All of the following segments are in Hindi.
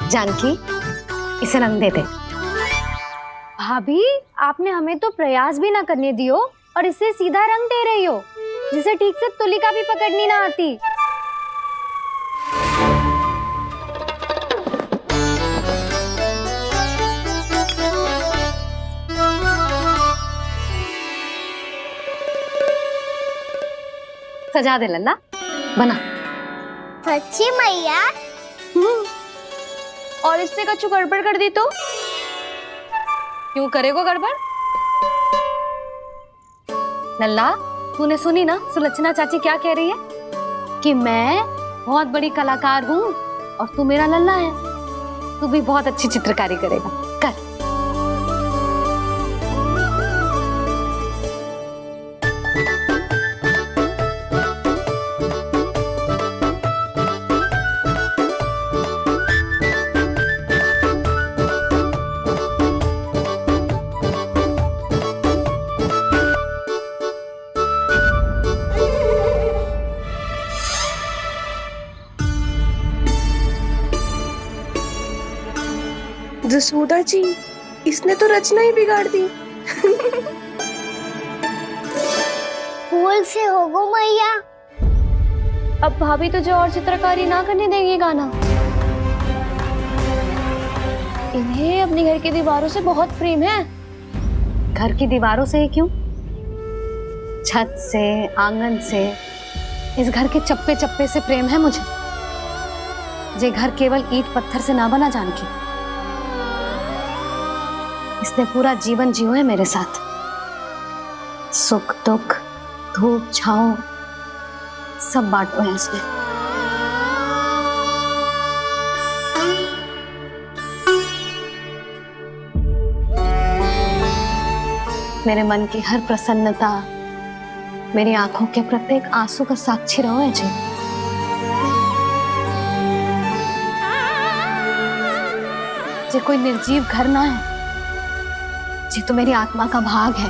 जानकी, इसे रंग दे दे। भाभी, आपने हमें तो प्रयास भी ना करने दियो और इसे सीधा रंग दे रही हो, जिसे ठीक से तुलिका भी पकड़नी ना आती। सजा दे लल्ला, बना। सच्ची मैया? और इसने कछु गड़बड़ कर दी तो? क्यों करेगो गड़बड़? लल्ला, तूने सुनी ना सुलक्षणा चाची क्या कह रही है? कि मैं बहुत बड़ी कलाकार हूँ और तू मेरा लल्ला है। तू भी बहुत अच्छी चित्रकारी करेगा, कर। जसोदा जी, इसने तो रचना ही बिगाड़ दी। फूल से होगो मैया। अब भाभी तुझे और चित्रकारी ना करने देंगी गाना। इन्हें अपने घर की दीवारों से बहुत प्रेम है। घर की दीवारों से ही क्यों? छत से, आंगन से, इस घर के चप्पे चप्पे से प्रेम है मुझे। ये घर केवल ईंट पत्थर से ना बना जानकी। इसने पूरा जीवन जियो है मेरे साथ। सुख दुख, धूप छांव सब बांटो है इसने। मेरे मन की हर प्रसन्नता, मेरी आंखों के प्रत्येक आंसू का साक्षी रहो है जी। ये कोई निर्जीव घर ना है, ये तो मेरी आत्मा का भाग है।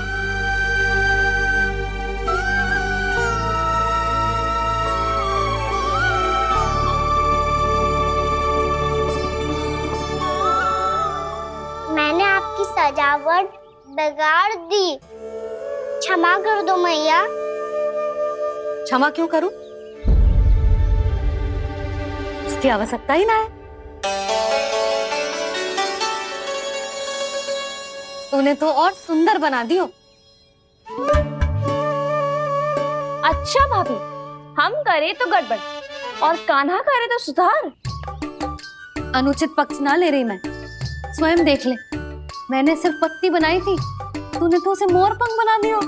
मैंने आपकी सजावट बिगाड़ दी, क्षमा कर दो मैया। क्षमा क्यों करूं? इसकी आवश्यकता ही ना है। तूने तो और सुंदर बना दियो। अच्छा भाभी, हम करे तो गड़बड़ और कान्हा करे तो सुधार। अनुचित पक्ष ना ले रही मैं, स्वयं देख ले। मैंने सिर्फ पत्ती बनाई थी, तूने तो उसे मोरपंख बना दियो।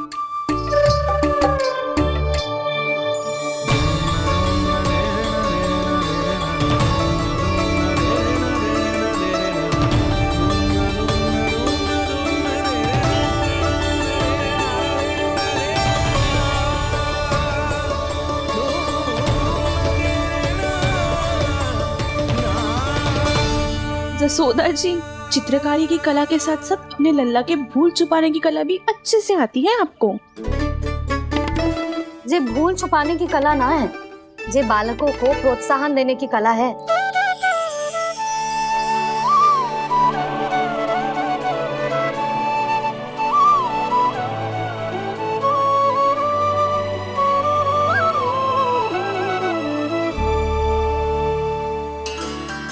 जसोदा जी, चित्रकारी की कला के साथ साथ अपने लल्ला के भूल छुपाने की कला भी अच्छे से आती है आपको। ये भूल छुपाने की कला ना है, ये बालकों को प्रोत्साहन देने की कला है।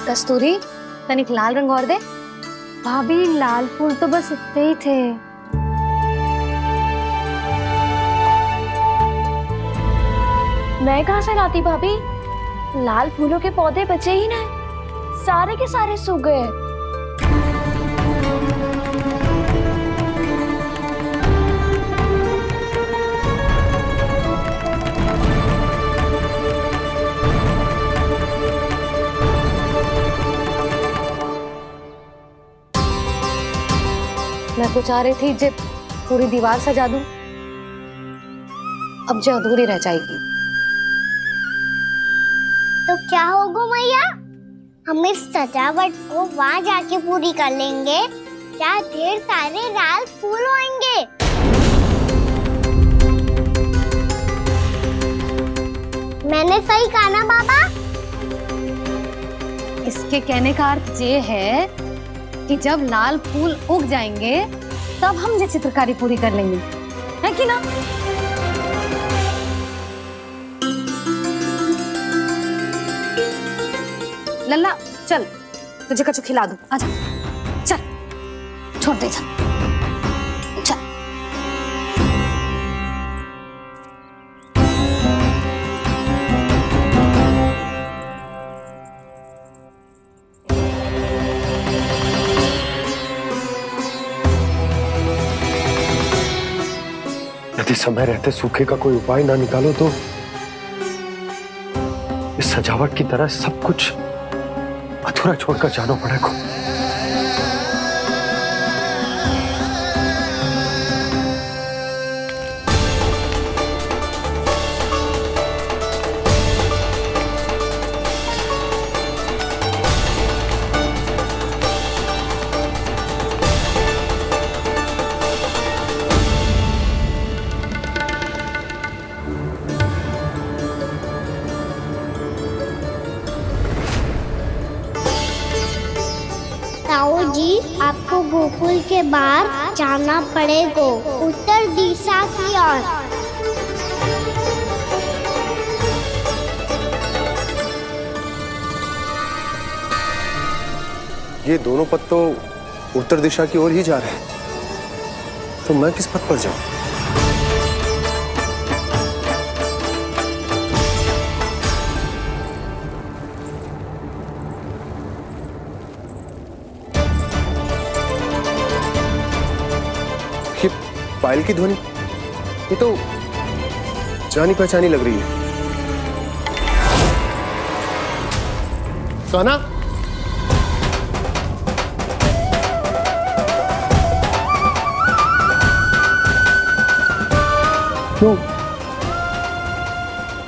कस्तूरी, तनिक लाल रंग और दे। भाभी, लाल फूल तो बस इतने ही थे। मैं कहाँ से लाती भाभी? लाल फूलों के पौधे बचे ही ना, सारे के सारे सूख गए। मैं तो चाह रही थी जे पूरी दीवार सजा दूं, अब जो अधूरी रह जाएगी। तो क्या होगा मैया? हम इस सजावट को वहाँ जाके पूरी कर लेंगे, जहाँ ढेर सारे लाल फूल होंगे। मैंने सही कहा ना बाबा? इसके कहने का अर्थ ये है कि जब लाल फूल उग जाएंगे तब हम ये चित्रकारी पूरी कर लेंगे, है कि ना? लल्ला चल, तुझे कछु खिला दूं, आजा चल, छोड़ दे चल। यदि समय रहते सूखे का कोई उपाय ना निकालो तो इस सजावट की तरह सब कुछ अधूरा छोड़कर जाना पड़ेगा। ताऊ जी, आपको गोकुल के बाहर जाना पड़ेगा, उत्तर दिशा की ओर। ये दोनों पथ तो उत्तर दिशा की ओर ही जा रहे हैं, तो मैं किस पथ पर जाऊं? ये पायल की ध्वनि, ये तो जानी पहचानी लग रही है। कान्हा,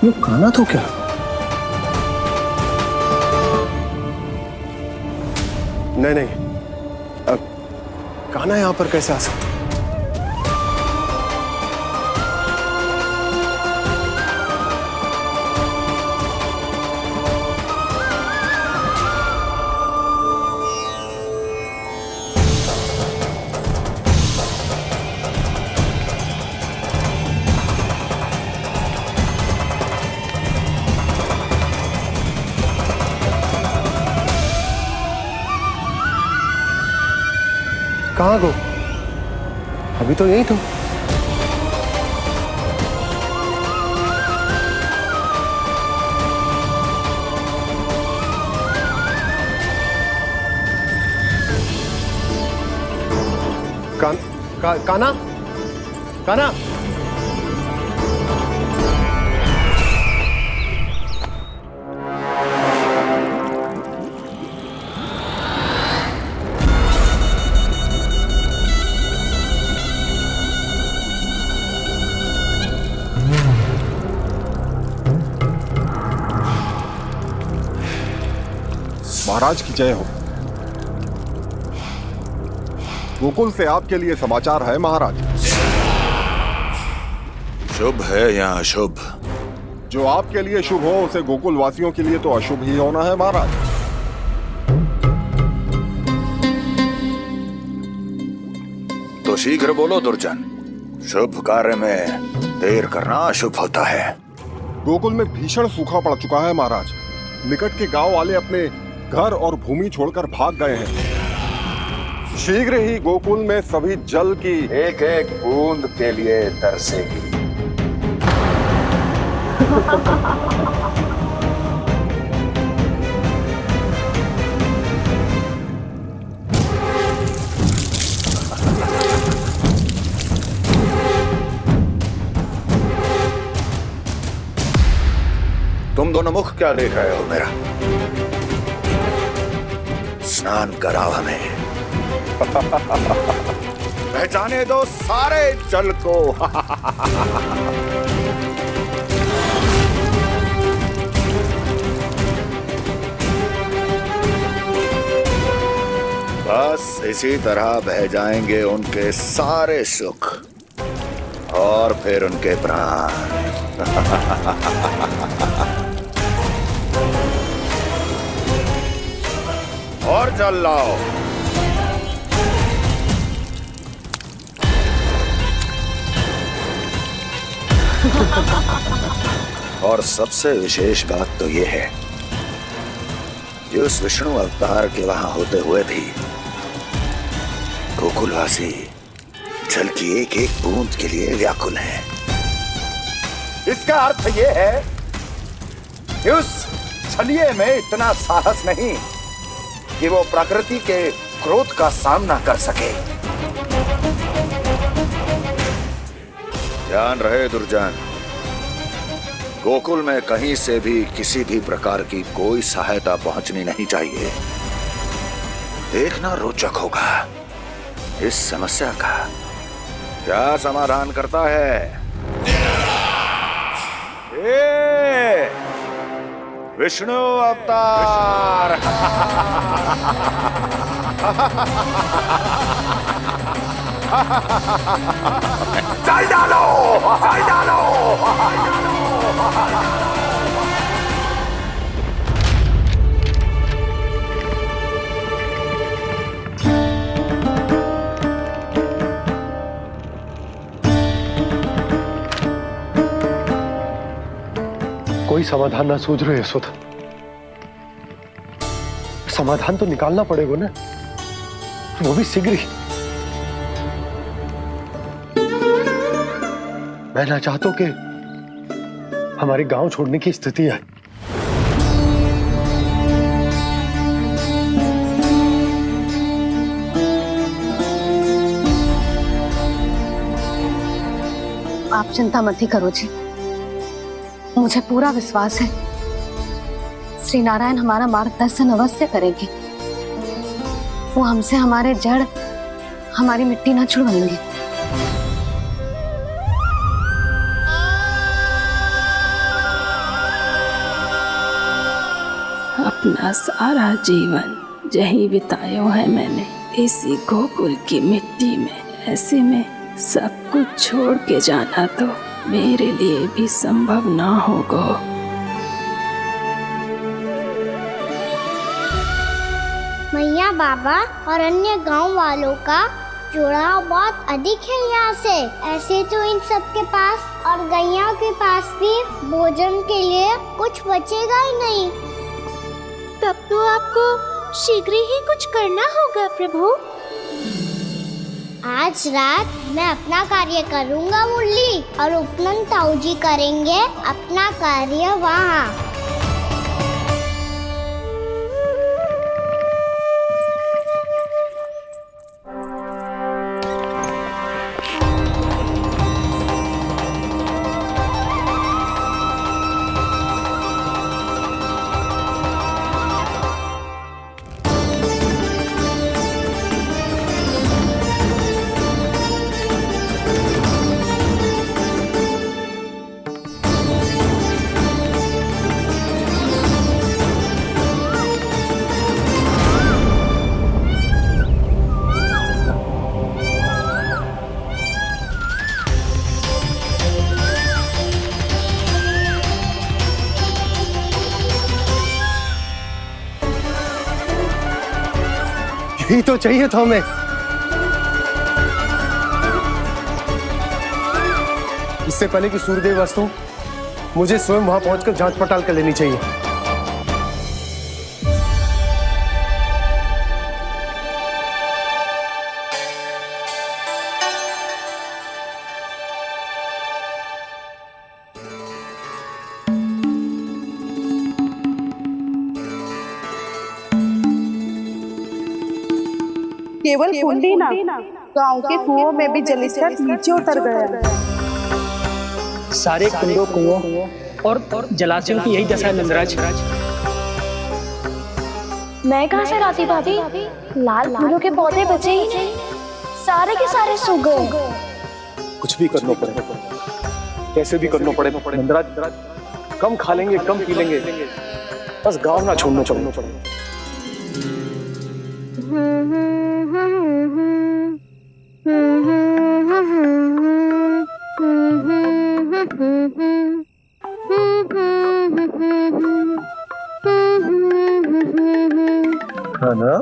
यो कान्हा तो क्या? नहीं, अब कान्हा यहां पर कैसे आ सकता? कहाँ गो? अभी तो यही तो। कान्हा, कान्हा, महाराज की जय हो। गोकुल से आपके लिए समाचार है महाराज। शुभ है या अशुभ? जो आपके लिए शुभ हो उसे गोकुल वासियों के लिए तो अशुभ ही होना है महाराज। तो शीघ्र बोलो दुर्जन, शुभ कार्य में देर करना अशुभ होता है। गोकुल में भीषण सूखा पड़ चुका है महाराज। निकट के गांव वाले अपने घर और भूमि छोड़कर भाग गए हैं। शीघ्र ही गोकुल में सभी जल की एक एक बूंद के लिए तरसेगी। तुम दोनों मुख क्या देख रहे हो मेरा? स्नान कराओ हमें। पहचाने दो सारे जल को। बस इसी तरह बह जाएंगे उनके सारे सुख और फिर उनके प्राण। जल लाओ। और सबसे विशेष बात तो ये है कि उस विष्णु अवतार के वहां होते हुए भी गोकुलवासी जल की एक एक बूंद के लिए व्याकुल है। इसका अर्थ ये है कि उस छलिए में इतना साहस नहीं कि वो प्रकृति के क्रोध का सामना कर सके। ध्यान रहे दुर्जन, गोकुल में कहीं से भी किसी भी प्रकार की कोई सहायता पहुंचनी नहीं चाहिए। देखना रोचक होगा इस समस्या का क्या समाधान करता है। विष्णु अवतार। चल डालो, चल डालो। कोई समाधान ना सूझ रहे यशोदा। समाधान तो निकालना पड़ेगा ना, वो भी शीघ्र ही। मैं ना चाहता हूं कि हमारे गांव छोड़ने की स्थिति है। आप चिंता मत ही करो जी, मुझे पूरा विश्वास है श्री नारायण हमारा मार्गदर्शन अवश्य करेंगे। वो हमसे हमारे जड़, हमारी मिट्टी ना छुड़वाएंगे। अपना सारा जीवन यही बिताया है मैंने, इसी गोकुल की मिट्टी में। ऐसे में सब कुछ छोड़ के जाना तो मेरे लिए भी संभव ना होगा। मैया, बाबा और अन्य गांव वालों का जुड़ाव बहुत अधिक है यहाँ से। ऐसे तो इन सब के पास और गैया के पास भी भोजन के लिए कुछ बचेगा ही नहीं। तब तो आपको शीघ्र ही कुछ करना होगा प्रभु। आज रात मैं अपना कार्य करूँगा मुरली, और उपनंद ताऊ जी करेंगे अपना कार्य वहाँ। यही तो चाहिए था हमें। इससे पहले कि सूर्यदेव अस्त हो, मुझे स्वयं वहां पहुंचकर जांच पड़ताल कर लेनी चाहिए। केवल कुंडी ना, गांव के कुओं में भी जलस्तर नीचे उतर गया। सारे कुंडों, कुओं और जलाशयों की यही दशा है नंदराज। मैं कहाँ से लाती भाभी? लाल फूलों के पौधे बचे ही नहीं, सारे के सारे सूख गए। कुछ भी करना पड़ेगा, कैसे भी करना पड़ेगा नंदराज। कम खा लेंगे, कम पी लेंगे, बस गांव ना छोड़ना पड़ेगा। है ना?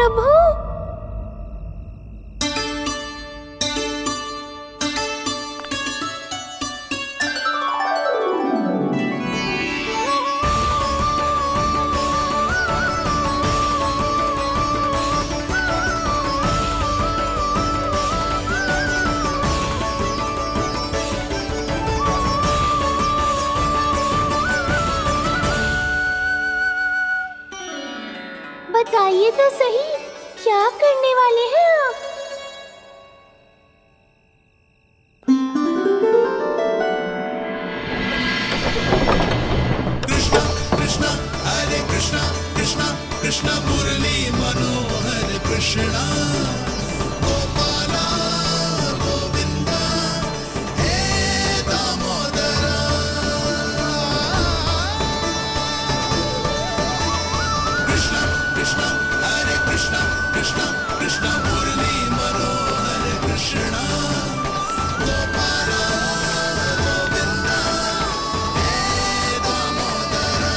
प्रभु। बताइए तो सही, क्या करने वाले हैं आप? कृष्णा कृष्णा हरे कृष्णा कृष्णा कृष्णा मुरली मनोहर कृष्णा गोपाला गोविंदा हे दामोदरा। कृष्णा कृष्णा हरे कृष्णा कृष्णा कृष्णा मुरली मनोहर कृष्णा गोपाला गोविंदा हे दामोदरा।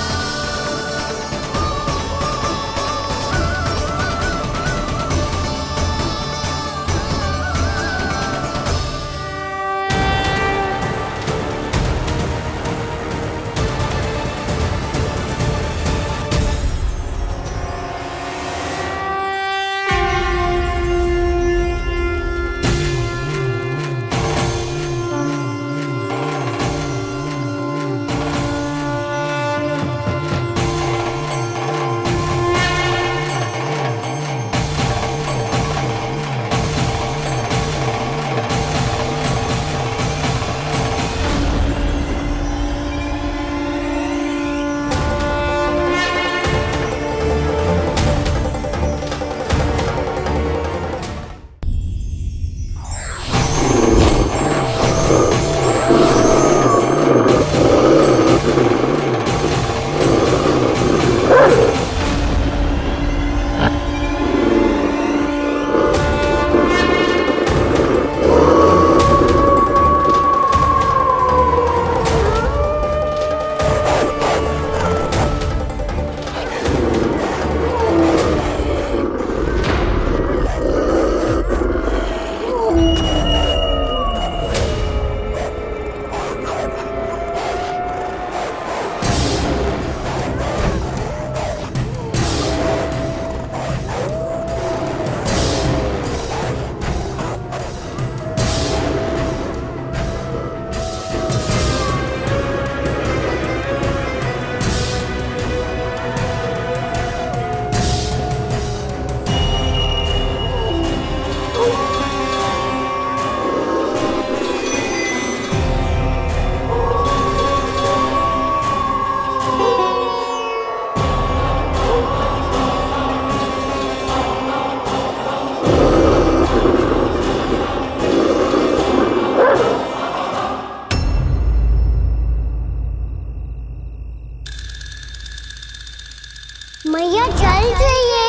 मैया जल जाइए।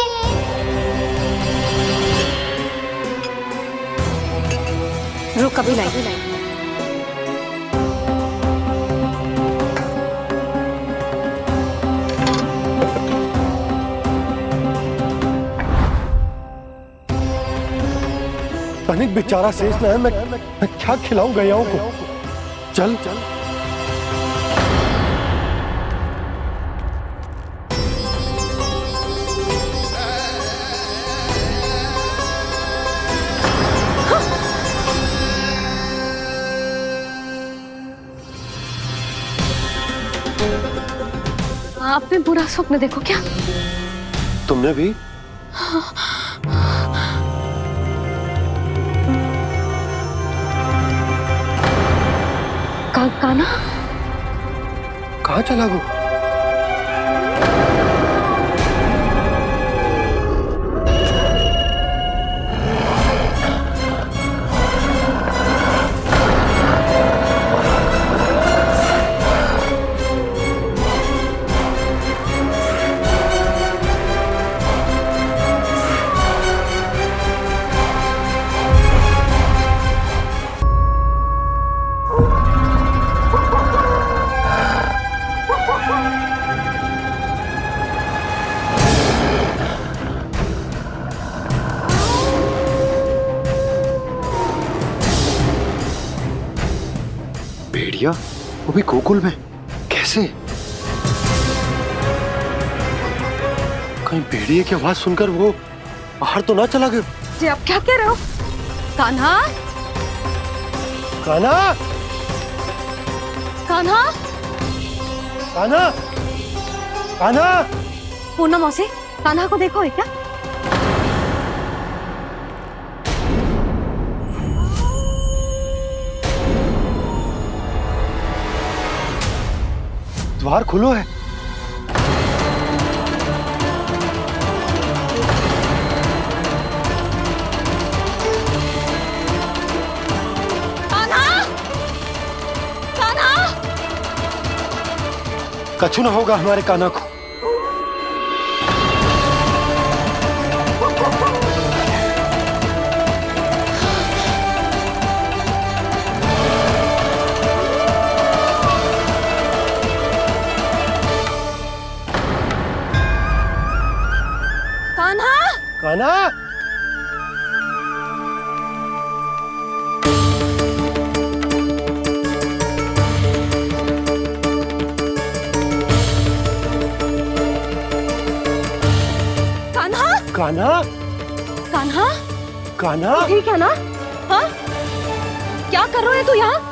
रुक अभी लाई। तनिक बेचारा शेष न है, मैं क्या खिलाऊं गयाओं को। चल चल आपने बुरा स्वप्न देखो क्या? तुमने भी? काना कहाँ चला गो? भेड़िया, वो भी गोकुल में, कैसे? कहीं भेड़िए की आवाज सुनकर वो बाहर तो ना चला गया? जी आप क्या कह रहे हो? कान्हा, कान्हा, कान्हा, कान्हा, कान्हा! पूर्णा मौसी, कान्हा को देखो है क्या? द्वार खुलो है। कछु ना होगा हमारे कान्हा को। कान्हा, कान्हा, कान्हा, कान्हा, कान्हा, ठीक है ना? हाँ? क्या कर रहे हो तू यहाँ?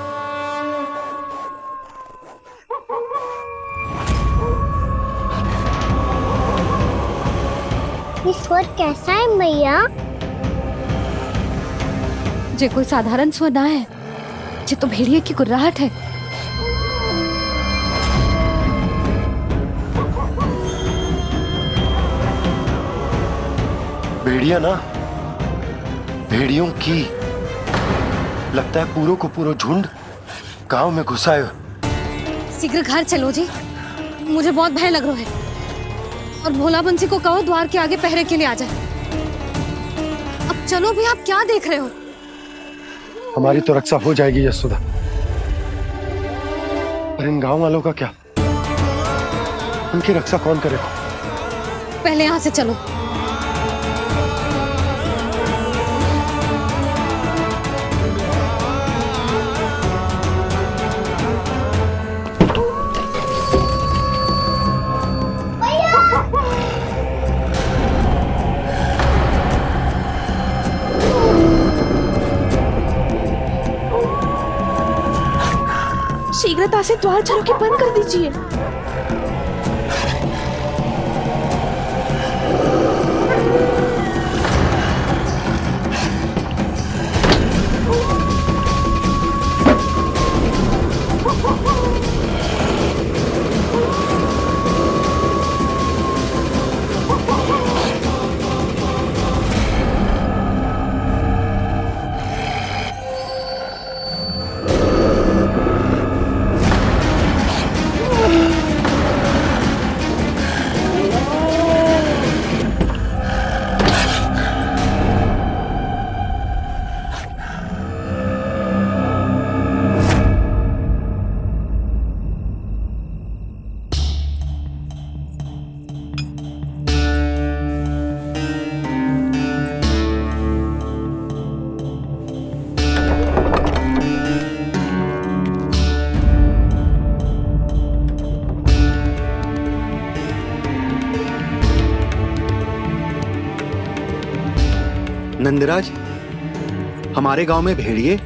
ये स्वर कैसा है मैया? जे कोई साधारण स्वर ना है, जे तो भेड़िए की गुर्राहट है। भेड़िया ना, भेड़ियों की, लगता है पूरो को पूरो झुंड गांव में घुसा है। शीघ्र घर चलो जी, मुझे बहुत भय लग रहा है। और भोला बंसी को कहो द्वार के आगे पहरे के लिए आ जाए। अब चलो भी, आप क्या देख रहे हो? हमारी तो रक्षा हो जाएगी यशोदा, पर इन गांव वालों का क्या? उनकी रक्षा कौन करेगा? पहले यहाँ से चलो। शीघ्रता से द्वार चलो के बंद कर दीजिए। नंदराज, हमारे गांव में भेड़िए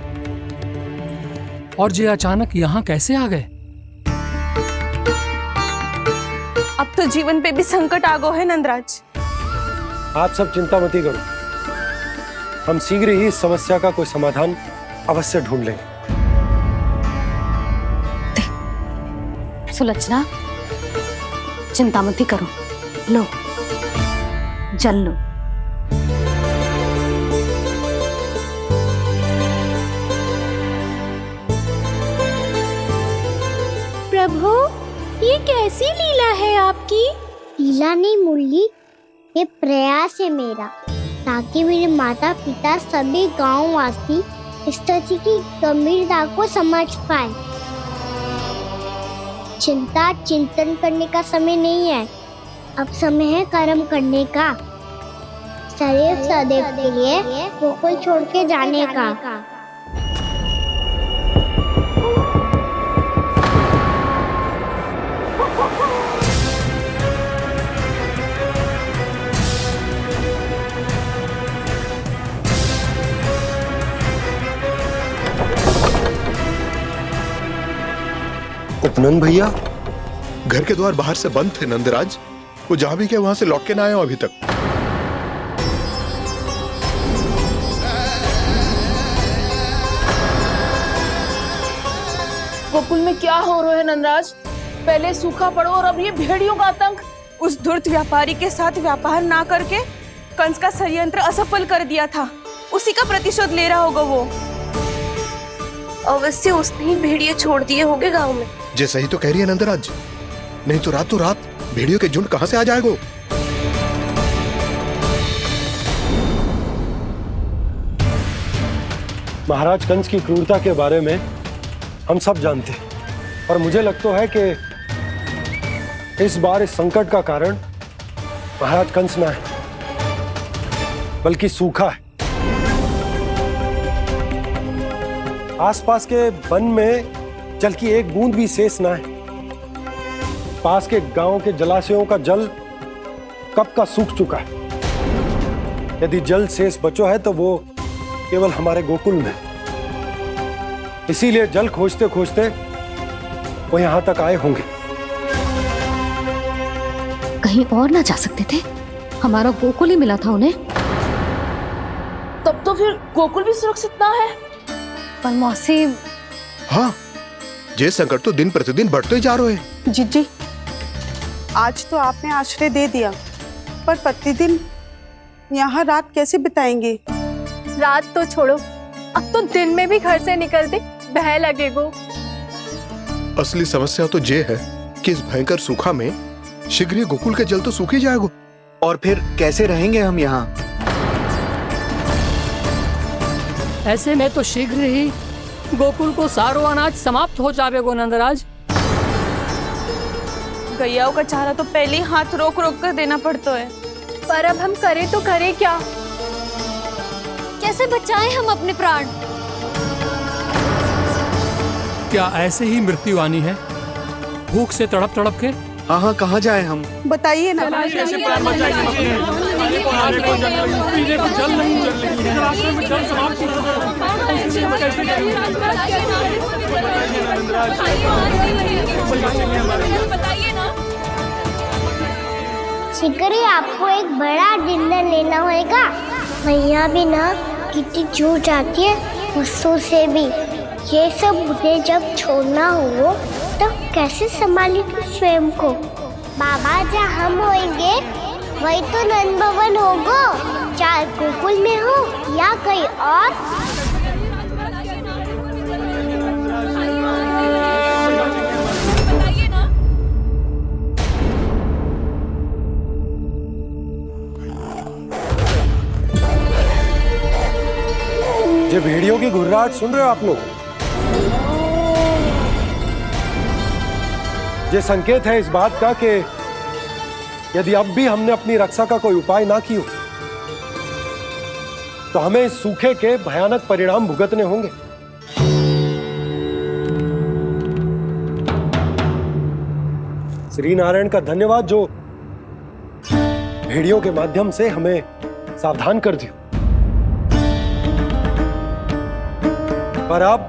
और ये अचानक यहाँ कैसे आ गए? अब तो जीवन पे भी संकट आ गो है नंदराज। आप सब चिंता मत करो, हम शीघ्र ही इस समस्या का कोई समाधान अवश्य ढूंढ लेंगे। सुलक्षणा, चिंता मत करो, लो जल लो। प्रभु, ये कैसी लीला है आपकी? लीला नहीं मुरली, ये प्रयास है मेरा, ताकि मेरे माता पिता सभी गांव वासी स्थिति की गंभीरता को समझ पाए। चिंता चिंतन करने का समय नहीं है, अब समय है कर्म करने का, सदैव सदैव के लिए गोकुल छोड़ के जाने का। सुनन भैया, घर के द्वार बाहर से बंद थे नंदराज। वो जहां भी गए वहां से लौट के ना आए हो अभी तक। गोकुल में क्या हो रहा है नंदराज? पहले सूखा पड़ो और अब ये भेड़ियों का आतंक। उस धूर्त व्यापारी के साथ व्यापार ना करके कंस का षड्यंत्र असफल कर दिया था, उसी का प्रतिशोध ले रहा होगा वो। अवश्य उसने ही भेड़िए छोड़ दिए होंगे गांव में। जे सही तो कह रही है नंदराज, नहीं तो रात भेड़ियों के झुंड कहां से आ जाएगा? महाराज कंस की क्रूरता के बारे में हम सब जानते हैं, और मुझे लगता है कि इस बार इस संकट का कारण महाराज कंस ना है, बल्कि सूखा है। आसपास के वन में जल की एक बूंद भी शेष ना है। पास के गांव के जलाशयों का जल कब का सूख चुका है। यदि जल शेष बचो है तो वो केवल हमारे गोकुल में। इसीलिए जल खोजते खोजते वो यहां तक आए होंगे। कहीं और ना जा सकते थे? हमारा गोकुल ही मिला था उन्हें। तब तो फिर गोकुल भी सुरक्षित ना है। पर मौसी, हाँ, ये संकट तो दिन प्रतिदिन बढ़ते जा रहे हैं। जीजी, आज तो आपने आश्रय दे दिया, पर प्रतिदिन यहाँ रात कैसे बिताएंगे? रात तो छोड़ो, अब तो दिन में भी घर से निकलते भय लगेगो। असली समस्या तो ये है कि इस भयंकर सूखा में शीघ्र ही गोकुल के जल तो सूख ही जाएगा। और फिर कैसे रहेंगे हम यहाँ? ऐसे में तो शीघ्र ही गोकुल को सारो अनाज समाप्त हो जाएगो नंदराज। गैयाओं का चारा तो पहले ही हाथ रोक रोक कर देना पड़ता है। पर अब हम करें तो करें क्या? कैसे बचाएं हम अपने प्राण? क्या ऐसे ही मृत्यु आनी है, भूख से तड़प तड़प के? हाँ हाँ, कहाँ जाए हम? बताइए ना। कैसे प्राण बचाएं? पीने को जल नहीं, जल नहीं है, रास्ते में जल समाप्त हो शिकारी, आपको एक बड़ा डिनर लेना होगा। मैया भी ना कितनी जूझ जाती है गुस्सों से भी। ये सब उन्हें जब छोड़ना हो तो कैसे संभाली तू स्वयं को? बाबा जहाँ हम होंगे वही तो नंद भवन होगा, चाहे गोकुल में हो या कहीं और। ये भेड़ियों की घुर्राहट सुन रहे हो आप लोग? ये संकेत है इस बात का कि यदि अब भी हमने अपनी रक्षा का कोई उपाय ना किया तो हमें इस सूखे के भयानक परिणाम भुगतने होंगे। श्री नारायण का धन्यवाद जो भेड़ियों के माध्यम से हमें सावधान कर दिया। पर अब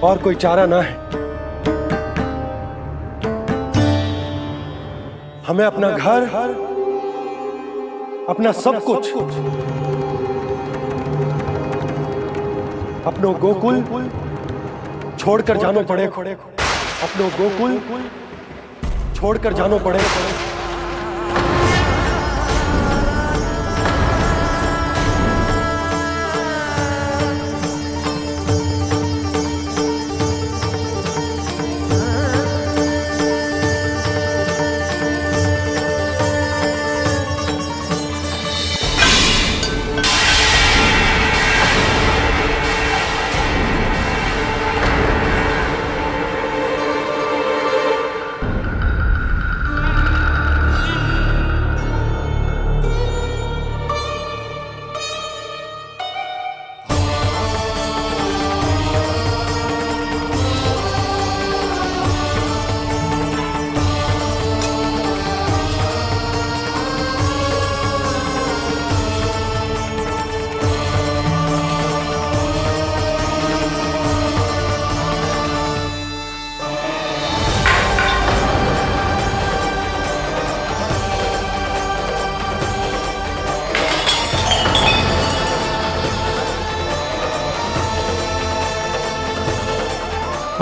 और कोई चारा ना है। हमें अपना घर, अपना सब कुछ, अपनो गोकुल छोड़कर जानो पड़े। अपनो गोकुल छोड़कर जानो पड़े।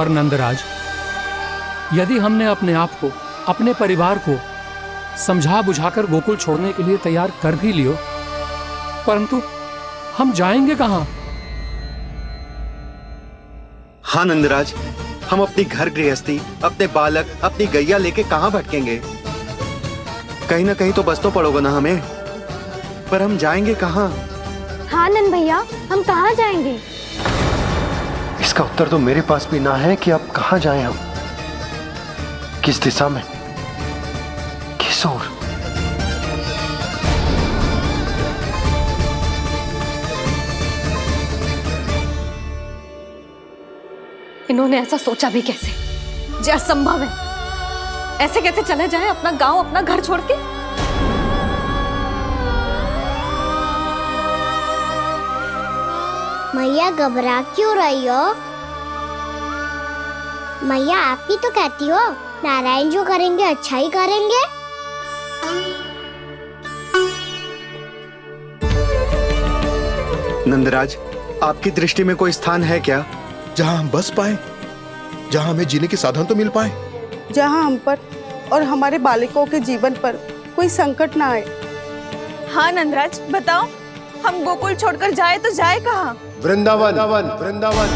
पर नंदराज, यदि हमने अपने आप को, अपने परिवार को समझा बुझाकर गोकुल छोड़ने के लिए तैयार कर भी लियो, परंतु हम जाएंगे कहां? हाँ नंदराज, हम अपनी घर गृहस्थी, अपने बालक, अपनी गैया लेके कहाँ भटकेंगे? कहीं ना कहीं तो बस तो पड़ोगे ना हमें, पर हम जाएंगे कहाँ? हाँ नंद भैया, हम कहाँ जाएंगे? इसका उत्तर तो मेरे पास भी ना है कि अब कहाँ जाएं हम, किस दिशा में, किस ओर। इन्होंने ऐसा सोचा भी कैसे? जो असंभव है। ऐसे कैसे चले जाए अपना गांव, अपना घर छोड़ के? मैया घबरा क्यों रही हो? मैया आप ही तो कहती हो नारायण जो करेंगे अच्छा ही करेंगे। नंदराज, आपकी दृष्टि में कोई स्थान है क्या जहां हम बस पाए, जहां हमें जीने के साधन तो मिल पाए, जहाँ हम पर और हमारे बालकों के जीवन पर कोई संकट ना आए? हाँ नंदराज, बताओ, हम गोकुल छोड़कर जाए तो जाए कहाँ? वृंदावन, वृंदावन।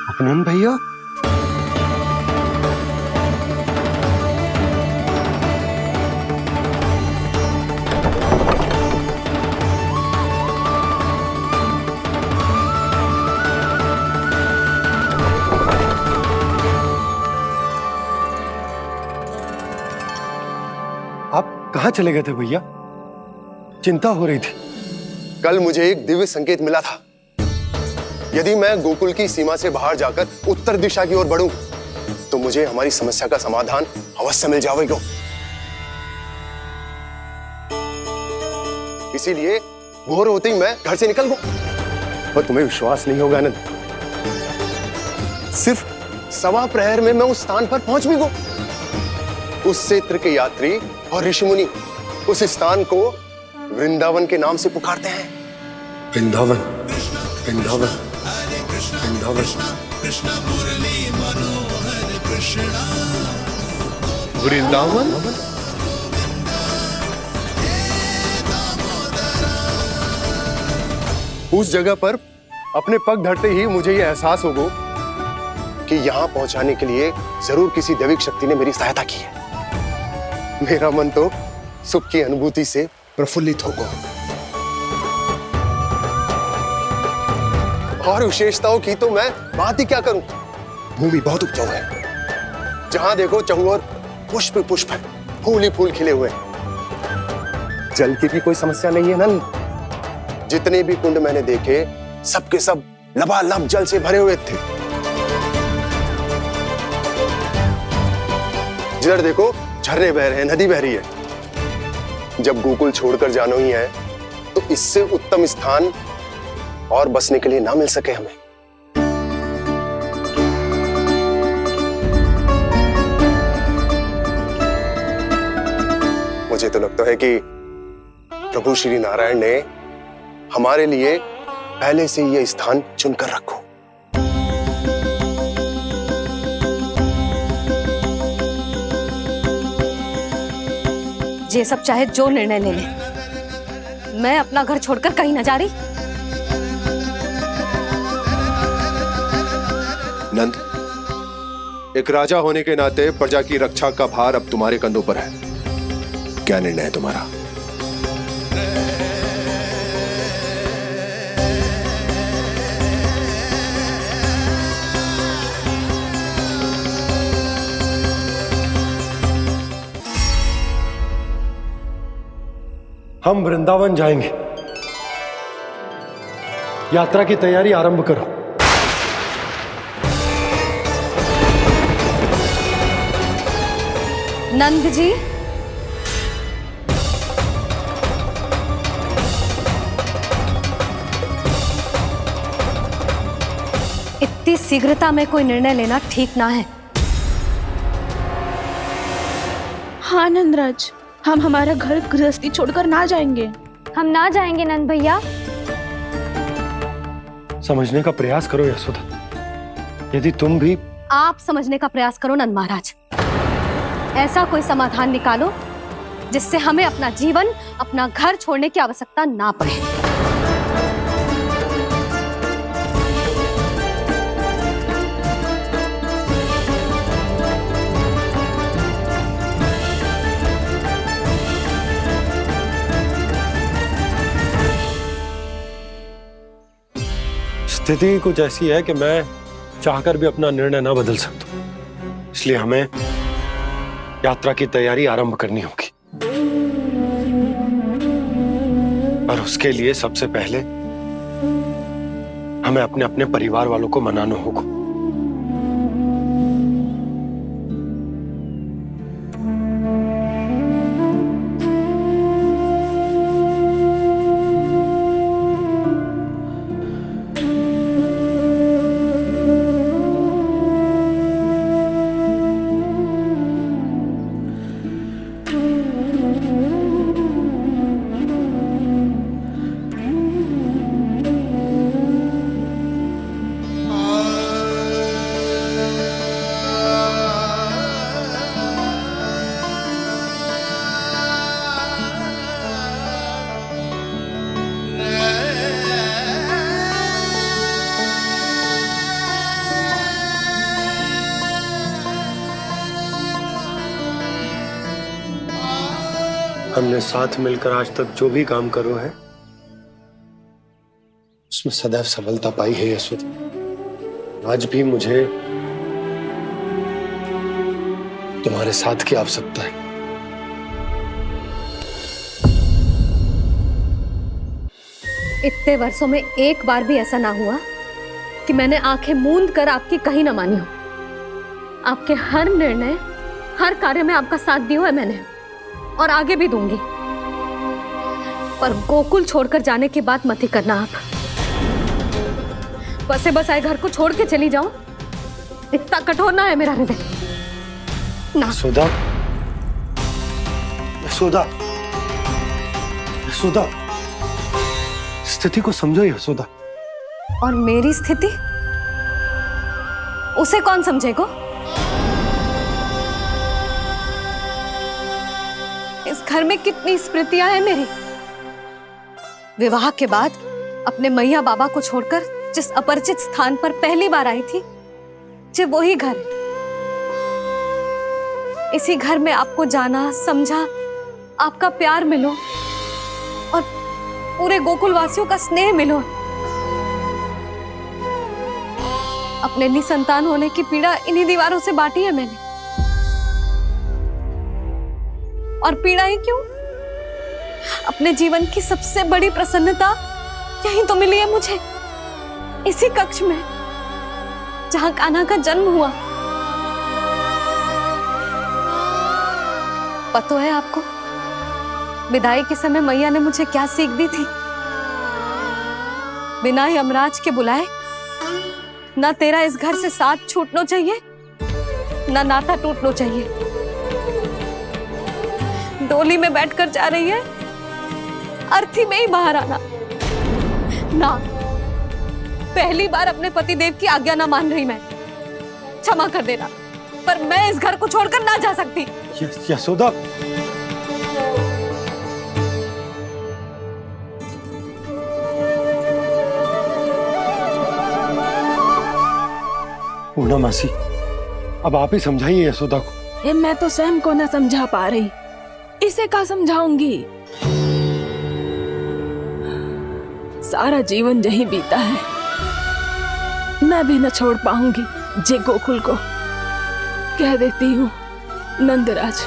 उपनंद भैया, आप कहाँ चले गए थे भैया? चिंता हो रही थी। कल मुझे एक दिव्य संकेत मिला था। यदि मैं गोकुल की सीमा से बाहर जाकर उत्तर दिशा की ओर बढ़ूं, तो मुझे हमारी समस्या का समाधान अवश्य मिल जाएगा। इसीलिए भोर होते ही मैं घर से निकल गया। और तुम्हें विश्वास नहीं होगा आनंद, सिर्फ 1.25 प्रहर में मैं उस स्थान पर पहुंच भी गया। उस क्षेत्र के यात्री और ऋषिमुनि उस स्थान को वृंदावन के नाम से पुकारते हैं। वृंदावन, वृंदावन, वृंदावन। वृंदावन? उस जगह पर अपने पग धरते ही मुझे यह एहसास होगा कि यहां पहुंचाने के लिए जरूर किसी दैविक शक्ति ने मेरी सहायता की है। मेरा मन तो सुख की अनुभूति से प्रफुल्लित होगा। और विशेषताओं की तो मैं बात ही क्या करूं। भूमि बहुत उपजाऊ है, जहां देखो चहुओर पुष्प पुष्प है, फूल ही फूल खिले हुए हैं। जल की भी कोई समस्या नहीं है नंद। जितने भी कुंड मैंने देखे, सबके सब लबालब जल से भरे हुए थे। जिधर देखो झरने बह रहे हैं, नदी बह रही है। जब गोकुल छोड़कर जाना ही है, तो इससे उत्तम स्थान और बसने के लिए ना मिल सके हमें। मुझे तो लगता है कि प्रभु श्री नारायण ने हमारे लिए पहले से यह स्थान चुनकर रखो। ये सब चाहे जो निर्णय ले ले, मैं अपना घर छोड़कर कहीं न जा रही। नंद, एक राजा होने के नाते प्रजा की रक्षा का भार अब तुम्हारे कंधों पर है। क्या निर्णय है तुम्हारा? हम वृंदावन जाएंगे। यात्रा की तैयारी आरंभ करो। नंद जी, इतनी शीघ्रता में कोई निर्णय लेना ठीक ना है। हाँ नंदराज, हम हमारा घर गृहस्थी छोड़कर ना जाएंगे। हम ना जाएंगे नंद भैया। समझने का प्रयास करो यशोदा, यदि तुम भी। आप समझने का प्रयास करो नंद महाराज। ऐसा कोई समाधान निकालो जिससे हमें अपना जीवन, अपना घर छोड़ने की आवश्यकता ना पड़े। स्थिति कुछ ऐसी है कि मैं चाहकर भी अपना निर्णय ना बदल सकता, इसलिए हमें यात्रा की तैयारी आरंभ करनी होगी। और उसके लिए सबसे पहले हमें अपने अपने परिवार वालों को मनाना होगा। हमने साथ मिलकर आज तक जो भी काम करो है उसमें सदैव सफलता पाई है यशोदा। आज भी मुझे तुम्हारे साथ की आवश्यकता है। इतने वर्षों में एक बार भी ऐसा ना हुआ कि मैंने आंखें मूंद कर आपकी कहीं ना मानी हो। आपके हर निर्णय, हर कार्य में आपका साथ दिया है मैंने, और आगे भी दूंगी। पर गोकुल छोड़कर जाने की बात मत ही करना आप। बसे बसाए घर को छोड़ के चली जाऊं, इतना कठोर ना है मेरा हृदय ना। यशोदा, यशोदा, यशोदा, स्थिति को समझो यशोदा। और मेरी स्थिति उसे कौन समझेगा? इस घर में कितनी स्मृतियां हैं मेरी। विवाह के बाद अपने मैया बाबा को छोड़कर जिस अपरिचित स्थान पर पहली बार आई थी, जो वही घर। इसी घर में आपको जाना, समझा, आपका प्यार मिलो और पूरे गोकुल वासियों का स्नेह मिलो। अपने निसंतान होने की पीड़ा इन्हीं दीवारों से बांटी है मैंने। और पीड़ा ही क्यों? अपने जीवन की सबसे बड़ी प्रसन्नता यहीं तो मिली है मुझे, इसी कक्ष में जहां कान्हा का जन्म हुआ। पता है आपको विदाई के समय मैया ने मुझे क्या सीख दी थी? बिना यमराज के बुलाए ना तेरा इस घर से साथ छूटना चाहिए, ना नाता टूटना चाहिए। डोली में बैठकर जा रही है, अर्थी में ही बाहर आना ना। पहली बार अपने पति देव की आज्ञा ना मान रही मैं, क्षमा कर देना, पर मैं इस घर को छोड़कर ना जा सकती। यशोदा, पूर्णा मासी, अब आप ही समझाइए यशोदा को। ये मैं तो स्वयं को न समझा पा रही, इसे क्या समझाऊंगी? सारा जीवन यही बीता है, मैं भी न छोड़ पाऊंगी जे गोकुल को। कह देती हूँ नंदराज।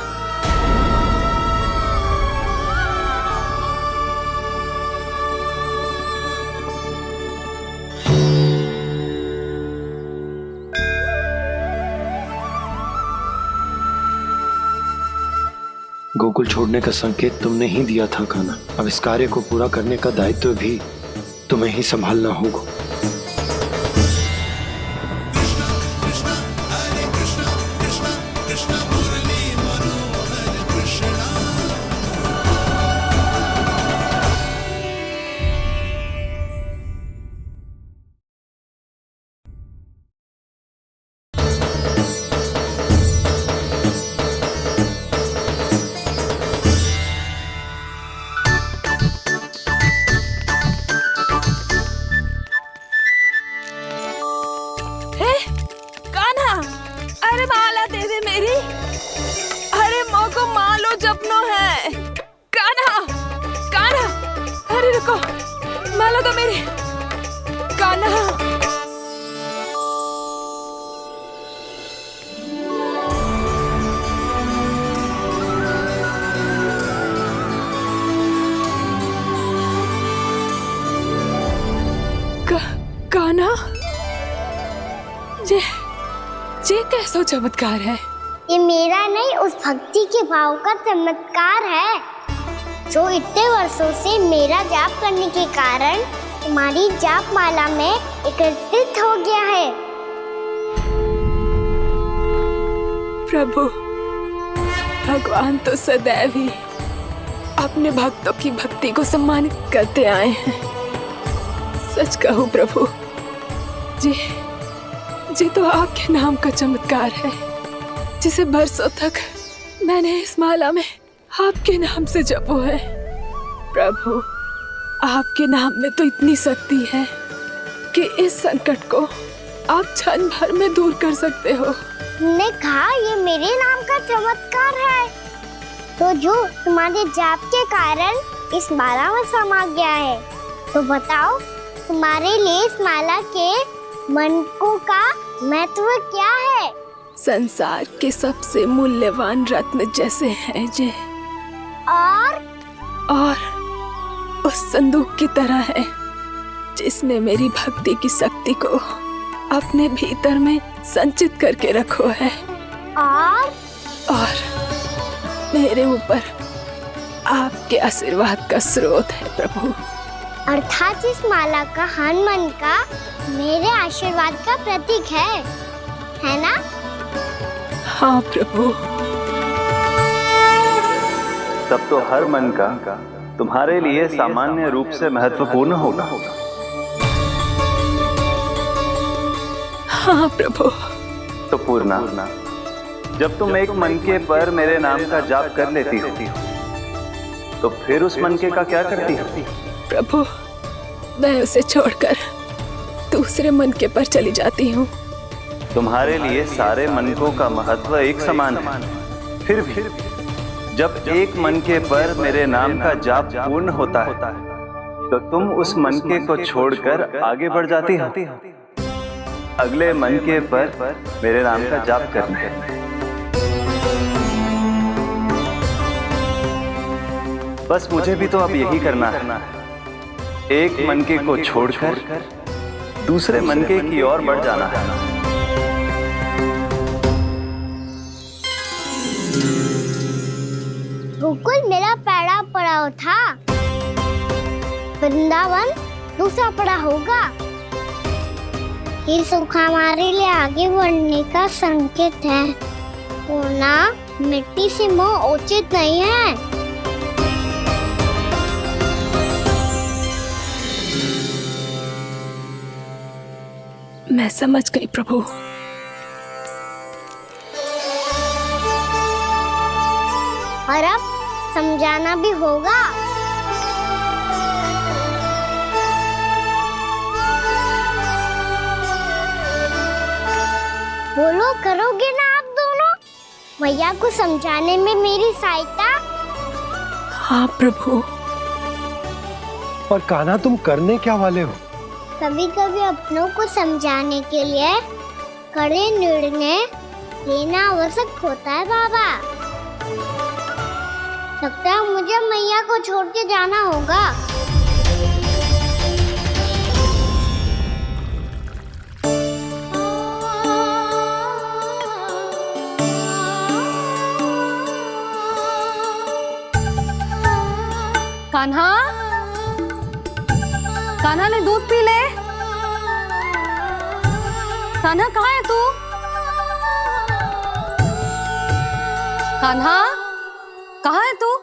गोकुल छोड़ने का संकेत तुमने ही दिया था कान्हा। अब इस कार्य को पूरा करने का दायित्व भी तुम्हें ही संभालना होगा। सपनों है। कान्हा, कान्हा, अरे रुको, माला तो मेरी। कान्हा, कान्हा, ये कैसा चमत्कार है? ये मेरा नहीं, उस भक्ति के भाव का चमत्कार है जो इतने वर्षों से मेरा जाप करने के कारण तुम्हारी जाप माला में एकत्रित हो गया है। प्रभु, भगवान तो सदैव ही अपने भक्तों की भक्ति को सम्मानित करते आए हैं। सच कहूँ प्रभु, जी तो आपके नाम का चमत्कार है, जिसे बरसों तक मैंने इस माला में आपके नाम से जपो है। प्रभु, आपके नाम में तो इतनी शक्ति है कि इस संकट को आप क्षण भर में दूर कर सकते हो। तुमने कहा ये मेरे नाम का चमत्कार है, तो जो तुम्हारे जाप के कारण इस माला में समा गया है, तो बताओ तुम्हारे लिए इस माला के मनकों का महत्व क्या है? संसार के सबसे मूल्यवान रत्न जैसे हैं जे, और उस संदूक की तरह है जिसने मेरी भक्ति की शक्ति को अपने भीतर में संचित करके रखो है, और मेरे ऊपर आपके आशीर्वाद का स्रोत है प्रभु। अर्थात इस माला का हनुमान का मेरे आशीर्वाद का प्रतीक है ना? हाँ प्रभु। तब तो हर मन का तुम्हारे लिए सामान्य रूप से महत्वपूर्ण होगा। हाँ प्रभु। तो पूर्णा, जब तुम एक मनके पर मेरे नाम का जाप कर लेती हो, तो फिर उस मनके का क्या करती हो? प्रभु, मैं उसे छोड़कर दूसरे मनके पर चली जाती हूँ। तुम्हारे लिए सारे मनकों का महत्व एक समान है। फिर भी जब एक मनके पर मेरे नाम का जाप पूर्ण होता है, तो तुम उस मनके को छोड़कर आगे बढ़ जाती हो अगले मनके पर मेरे नाम का जाप करने। बस मुझे भी तो अब यही करना है, एक मनके को छोड़कर दूसरे मनके की ओर बढ़ जाना है। गोकुल मेरा पहला पड़ाव था, वृंदावन दूसरा पड़ाव होगा। ये सुख हमारे लिए आगे बढ़ने का संकेत है। पूर्णा, मिट्टी से मोह उचित नहीं है। मैं समझ गई प्रभु। और अब समझाना भी होगा। बोलो, करोगे ना आप दोनों? भैया को समझाने में मेरी सहायता? हाँ प्रभु। पर कान्हा, तुम करने क्या वाले हो? कभी कभी अपनों को समझाने के लिए कड़े निर्णय लेना आवश्यक होता है बाबा। लगता है मुझे मैया को छोड़ के जाना होगा। कान्हा, कान्हा ने दूध पी ले। कान्हा कहाँ है तू? कान्हा, कहाँ है तू?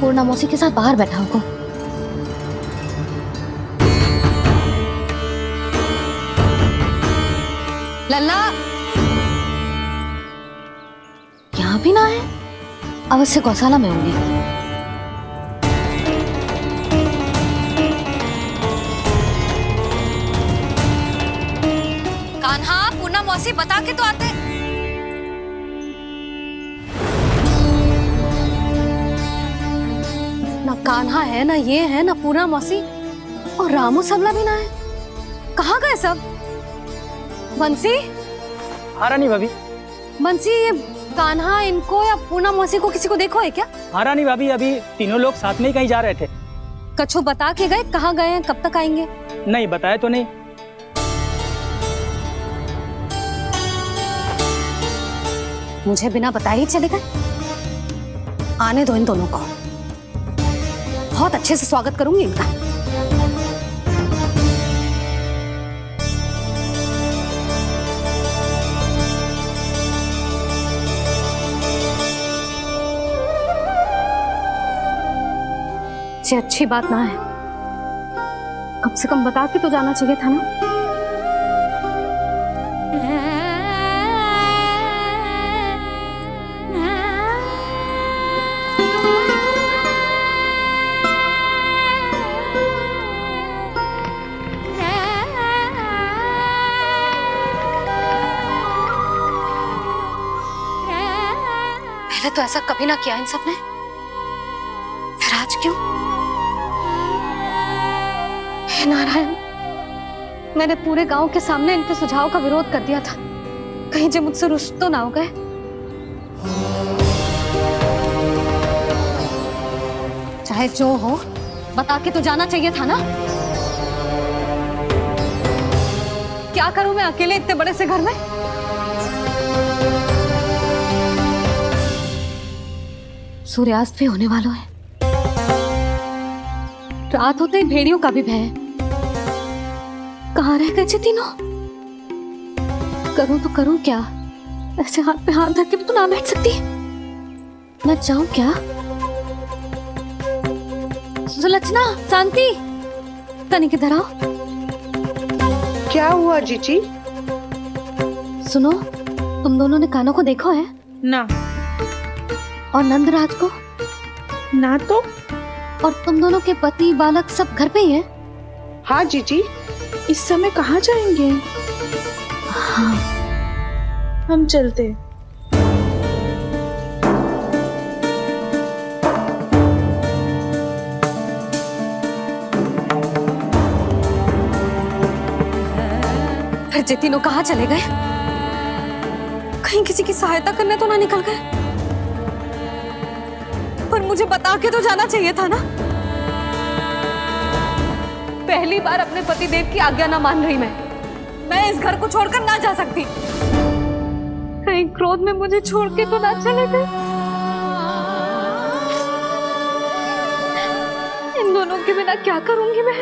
पूर्णा मौसी के साथ बाहर बैठा होगा। लल्ला, भाभी ना है, अवश्य गौशाला में होंगे। कान्हा, पूनम मौसी बता के तो आते। ना कान्हा है, ना ये है, ना पूनम मौसी, और रामू सबला भी ना है। कहाँ गए सब? बंसी? हाँ रानी भाभी। बंसी, ये कान्हा इनको या पूनम मौसी को किसी को देखो है क्या? हाँ रानी भाभी, अभी तीनों लोग साथ में ही कहीं जा रहे थे। कछु बता के गए कहाँ गए हैं, कब तक आएंगे? नहीं बताया तो नहीं। मुझे बिना बताए ही चले गए? आने दो इन दोनों को, बहुत अच्छे से स्वागत करूंगी इनका। ये अच्छी बात ना है, कम से कम बता के तो जाना चाहिए था ना। पहले तो ऐसा कभी ना किया इन सब ने, फिर आज क्यों? हे नारायण, मैंने पूरे गांव के सामने इनके सुझाव का विरोध कर दिया था, कहीं जो मुझसे रुष्ट तो ना हो गए। चाहे जो हो, बता के तो जाना चाहिए था ना। क्या करूं मैं अकेले इतने बड़े से घर में? सूर्यास्त भी होने वाला है, रात होते ही भेड़ियों का भी भय है। कहाँ रह गए तीनों? करूं तो करूं क्या? ऐसे हाथ पे हाथ धर के भी तो ना बैठ सकती। मैं जाऊं क्या? सुलक्षणा, शांति, तनी किधर आओ। क्या हुआ जीजी? सुनो, तुम दोनों ने कानों को देखो है? ना। और नंदराज को? ना तो। और तुम दोनों के पति बालक सब घर पे ही हैं? हाँ जीजी, इस समय कहाँ जाएंगे? हाँ, हम चलते। फिर जे तीनों कहाँ चले गए? कहीं किसी की सहायता करने तो ना निकल गए? पर मुझे बता के तो जाना चाहिए था ना। पहली बार अपने पतिदेव की आज्ञा ना मान रही मैं इस घर को छोड़कर ना जा सकती। कहीं क्रोध में मुझे छोड़ के तो ना चले गए। इन दोनों के बिना क्या करूंगी मैं?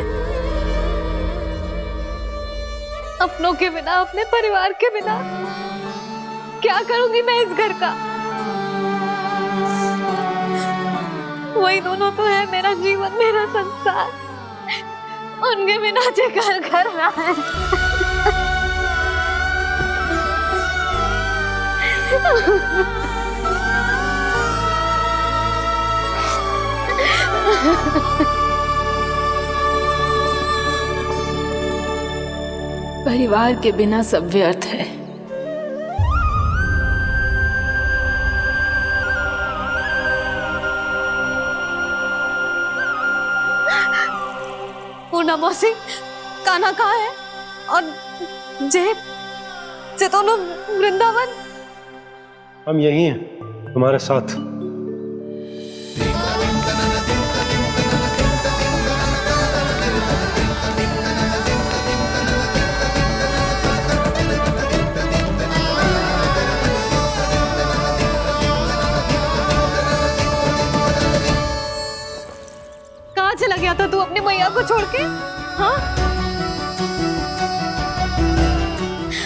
अपनों के बिना, अपने परिवार के बिना क्या करूंगी मैं इस घर का? वही दोनों तो है मेरा जीवन, मेरा संसार। उनके बिना जे घर घर रहा है। परिवार के बिना सब व्यर्थ है। पूनम मौसी, कान्हा कहाँ है? और जे दोनों वृंदावन? हम यही हैं, तुम्हारे साथ। कहाँ चला गया था तू अपनी मैया को छोड़ के? हाँ?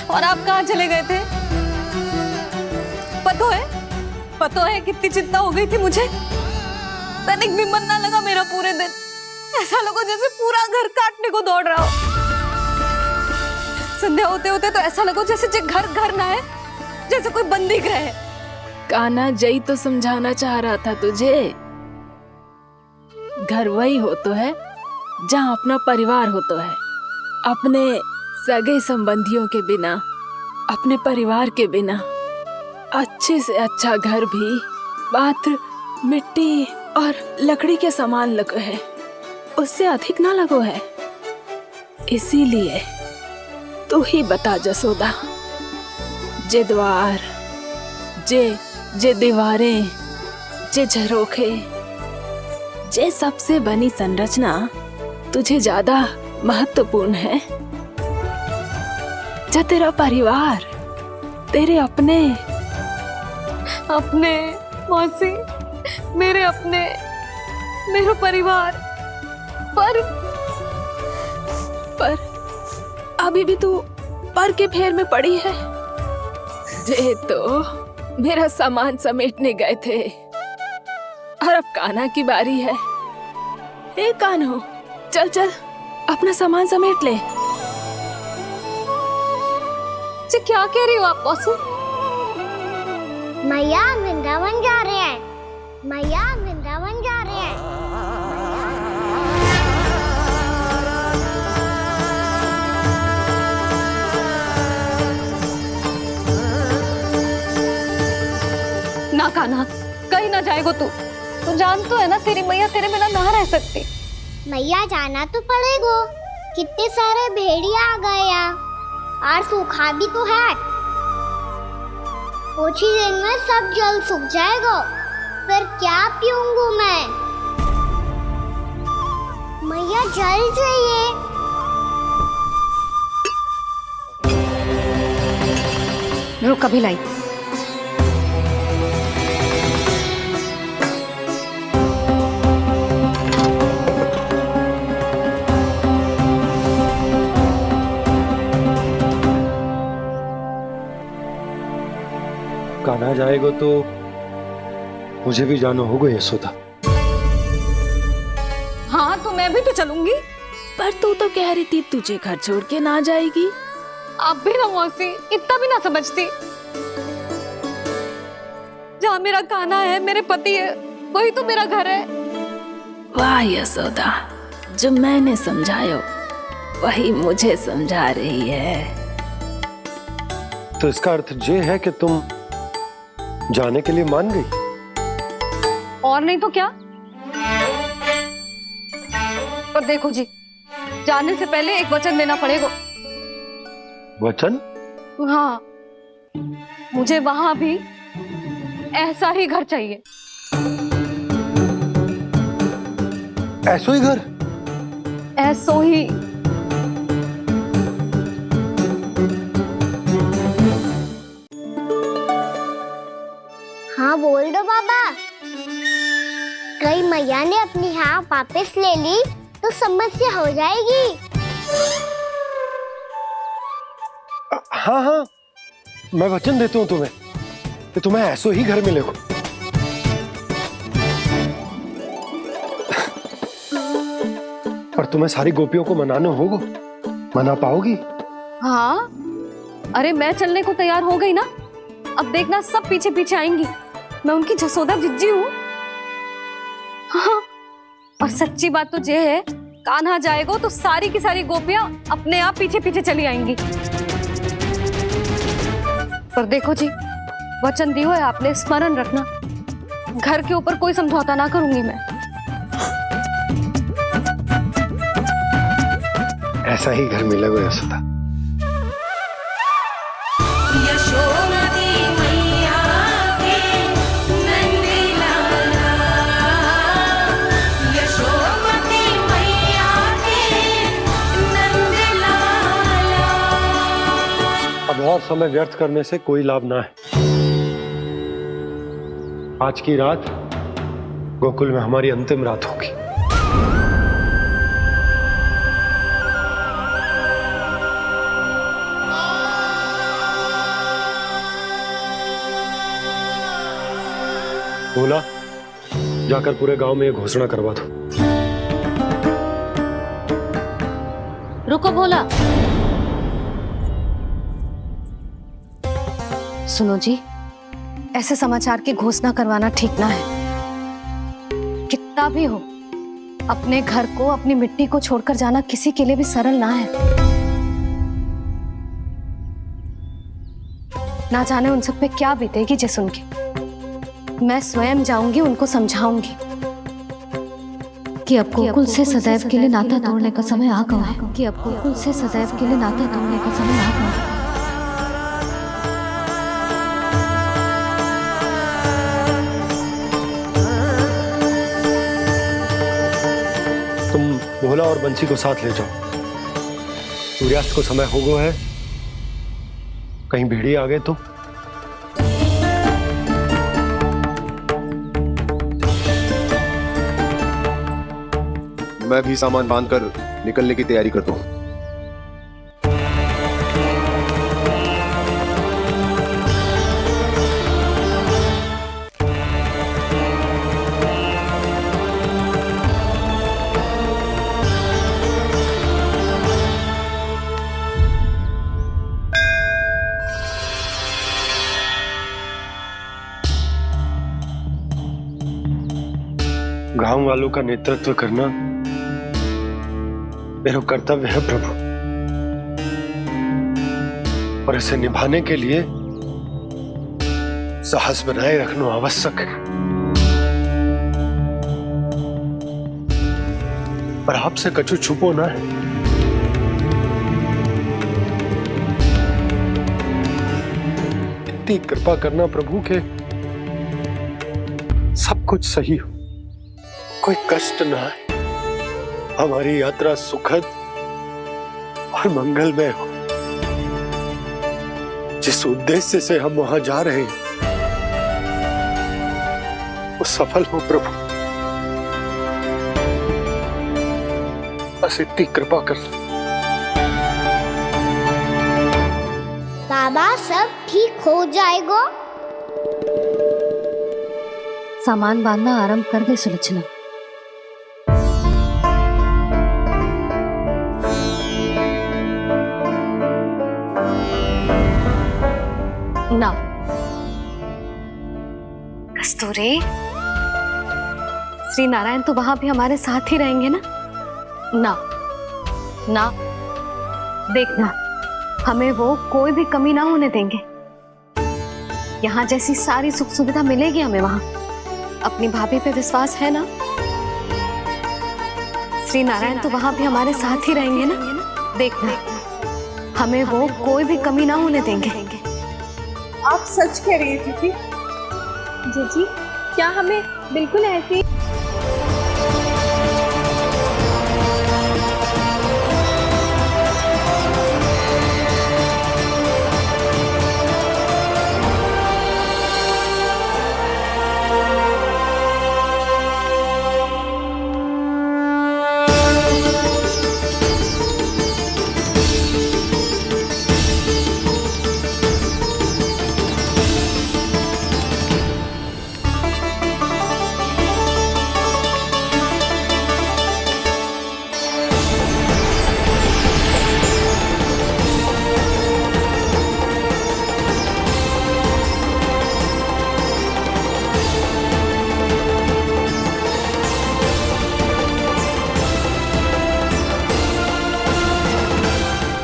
और आप कहाँ चले गए थे? पतो है कितनी चिंता हो गई थी मुझे। तनिक भी मन ना लगा मेरा पूरे दिन। ऐसा लगा जैसे पूरा घर काटने को दौड़ रहा हो। संध्या होते होते तो ऐसा लगा जैसे घर घर ना है, जैसे कोई बंदी गृह है। कान्हा जई तो समझाना चाह रहा था तुझे। घर वही हो तो है जहाँ अपना परिवार हो तो है। अपने सगे संबंधियों के बिना, अपने परिवार के बिना अच्छे से अच्छा घर भी मात्र मिट्टी और लकड़ी के समान लगो है, उससे अधिक ना लगो है। इसीलिए तू ही बता जसोदा, जे द्वार, जे दीवारें, जे झरोखे, जे सबसे बनी संरचना तुझे ज्यादा महत्वपूर्ण है? जो तेरा परिवार, तेरे अपने मौसी, मेरे अपने, मेरा परिवार, पर अभी भी तू पर के फेर में पड़ी है। जे तो मेरा सामान समेटने गए थे और अब कान्हा की बारी है। ए कान्हो, चल चल अपना सामान समेट ले। क्या कह रही हो आप मौसी? मैया वृंदावन जा रहे हैं, मैया वृंदावन जा रहे हैं। ना कान्हा, कहीं ना जाएगो तू जान तो है ना तेरी मैया तेरे बिना ना रह सकती। मैया जाना तो पड़ेगा, कितने सारे भेड़िया आ गए यहाँ और सूखा भी तो है। कुछ ही दिन में सब जल सूख जाएगा, फिर क्या पीऊंगा मैं? मैया जल चाहिए। रुक अभी लाई। कान्हा जाएगा तो मुझे भी जाना होगा यशोदा। हाँ तो मैं भी तो चलूंगी। पर तू तो कह रही थी तुझे घर छोड़ के ना जाएगी। आप भी ना मौसी, इतना भी ना समझती। जहाँ मेरा कान्हा है, मेरे पति है, वही तो मेरा घर है। वाह यशोदा, जो मैंने समझायो वही मुझे समझा रही है। तो इसका अर्थ ये है कि तुम जाने के लिए मान गई? और नहीं तो क्या। और देखो जी, जाने से पहले एक वचन देना पड़ेगा। वचन? हाँ, मुझे वहां भी ऐसा ही घर चाहिए। ऐसो ही घर? ऐसो ही। हाँ बोल दो बाबा। कहीं मैया ने अपनी हाँ वापस ले ली तो समस्या हो जाएगी। हाँ हाँ, मैं वचन देता हूँ तुम्हें कि तुम्हें ऐसो ही घर मिलेगा। पर तुम्हें सारी गोपियों को मनाना होगा, मना पाओगी? हाँ, अरे मैं चलने को तैयार हो गई ना। अब देखना सब पीछे पीछे आएंगी। मैं उनकी जसोदा जिज्जी हूँ। हाँ, और सच्ची बात तो ये है, कान्हा जाएगा तो सारी की सारी गोपियां अपने आप पीछे पीछे चली आएंगी। पर देखो जी, वचन दियो है आपने, स्मरण रखना, घर के ऊपर कोई समझौता ना करूंगी मैं। ऐसा ही घर मिलेगा यशोदा। अब और समय व्यर्थ करने से कोई लाभ ना है। आज की रात गोकुल में हमारी अंतिम रात होगी। बोला, जाकर पूरे गांव में ये घोषणा करवा दो। रुको भोला। सुनो जी, ऐसे समाचार की घोषणा करवाना ठीक ना है। कितना भी हो, अपने घर को, अपनी मिट्टी को छोड़कर जाना किसी के लिए भी सरल ना है। ना जाने उन सब पे क्या बीतेगी जे सुन के। मैं स्वयं जाऊंगी, उनको समझाऊंगी कि अब गोकुल से सदैव के लिए नाता तोड़ने का समय आ गया है। कि अब गोकुल से सदैव के लिए नाता तोड़ने का समय आ गया है। तुम भोला और बंसी को साथ ले जाओ। सूर्यास्त को समय हो गया है, कहीं भेड़िए आ गए तो। मैं भी सामान बांधकर निकलने की तैयारी करता हूँ। गांव वालों का नेतृत्व करना मेरा कर्तव्य है प्रभु, और इसे निभाने के लिए साहस बनाए रखना आवश्यक है। पर आपसे कछु छुपो ना है। इतनी कृपा करना प्रभु के सब कुछ सही हो, कोई कष्ट ना है, हमारी यात्रा सुखद और मंगलमय हो। जिस उद्देश्य से हम वहां जा रहे हैं वो सफल हो प्रभु, बस इतनी कृपा कर। बाबा सब ठीक हो जाएगा। सामान बांधना आरंभ कर दे सुलोचना। ना कस्तूरी, श्री नारायण तो वहां भी हमारे साथ ही रहेंगे ना? ना ना, देखना, हमें वो कोई भी कमी ना होने देंगे। यहाँ जैसी सारी सुख सुविधा मिलेगी हमें वहां। अपनी भाभी पे विश्वास है ना? श्री नारायण तो वहां भी हमारे साथ ही रहेंगे ना? देखना, हमें वो कोई भी कमी ना होने देंगे। आप सच कह रही है दीदी? जीजी, क्या हमें बिल्कुल ऐसी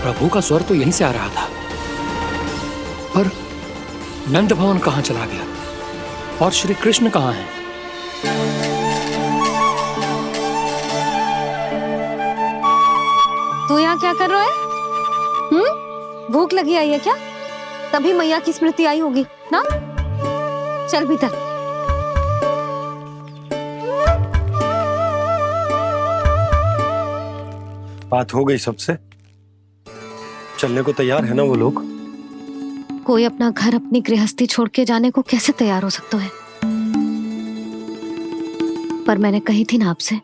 प्रभु का स्वर तो यहीं से आ रहा था, पर नंद भवन कहां चला गया और श्री कृष्ण कहां हैं? तू यहाँ क्या कर रहा है? भूख लगी आई है क्या? तभी मैया की स्मृति आई होगी ना? चल भीतर। बात हो गई सबसे? चलने को तैयार है ना वो लोग? कोई अपना घर, अपनी गृहस्थी छोड़ के जाने को कैसे तैयार हो सकता है? पर मैंने कही थी ना आपसे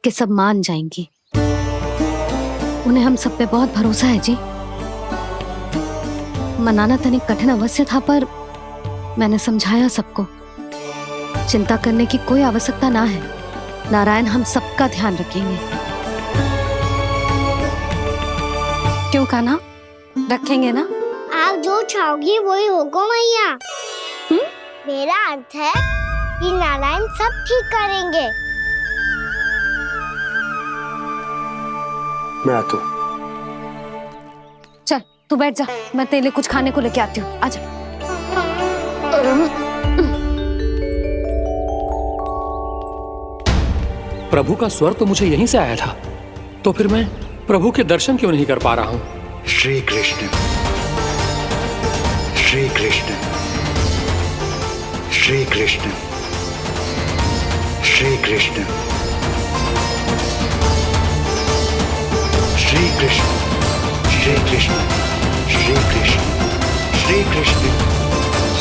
कि सब मान जाएंगी। उन्हें हम सब पे बहुत भरोसा है जी। मनाना तनिक कठिन अवश्य था, पर मैंने समझाया सबको। चिंता करने की कोई आवश्यकता ना है। नारायण हम सबका ध्यान रखेंगे। क्यों कान्हा, रखेंगे ना? आप जो चाहोगी वही होगा मैया। मेरा अर्थ है कि नारायण सब ठीक करेंगे। मैं आता हूँ। चल तू बैठ जा, मैं तेरे लिए कुछ खाने को लेके आती हूँ। आजा। प्रभु का स्वर तो मुझे यहीं से आया था, तो फिर मैं प्रभु के दर्शन क्यों नहीं कर पा रहा हूँ? श्री कृष्ण, श्री कृष्ण, श्री कृष्ण, श्री कृष्ण, श्री कृष्ण, श्री कृष्ण, श्री कृष्ण, श्री कृष्ण, श्री कृष्ण,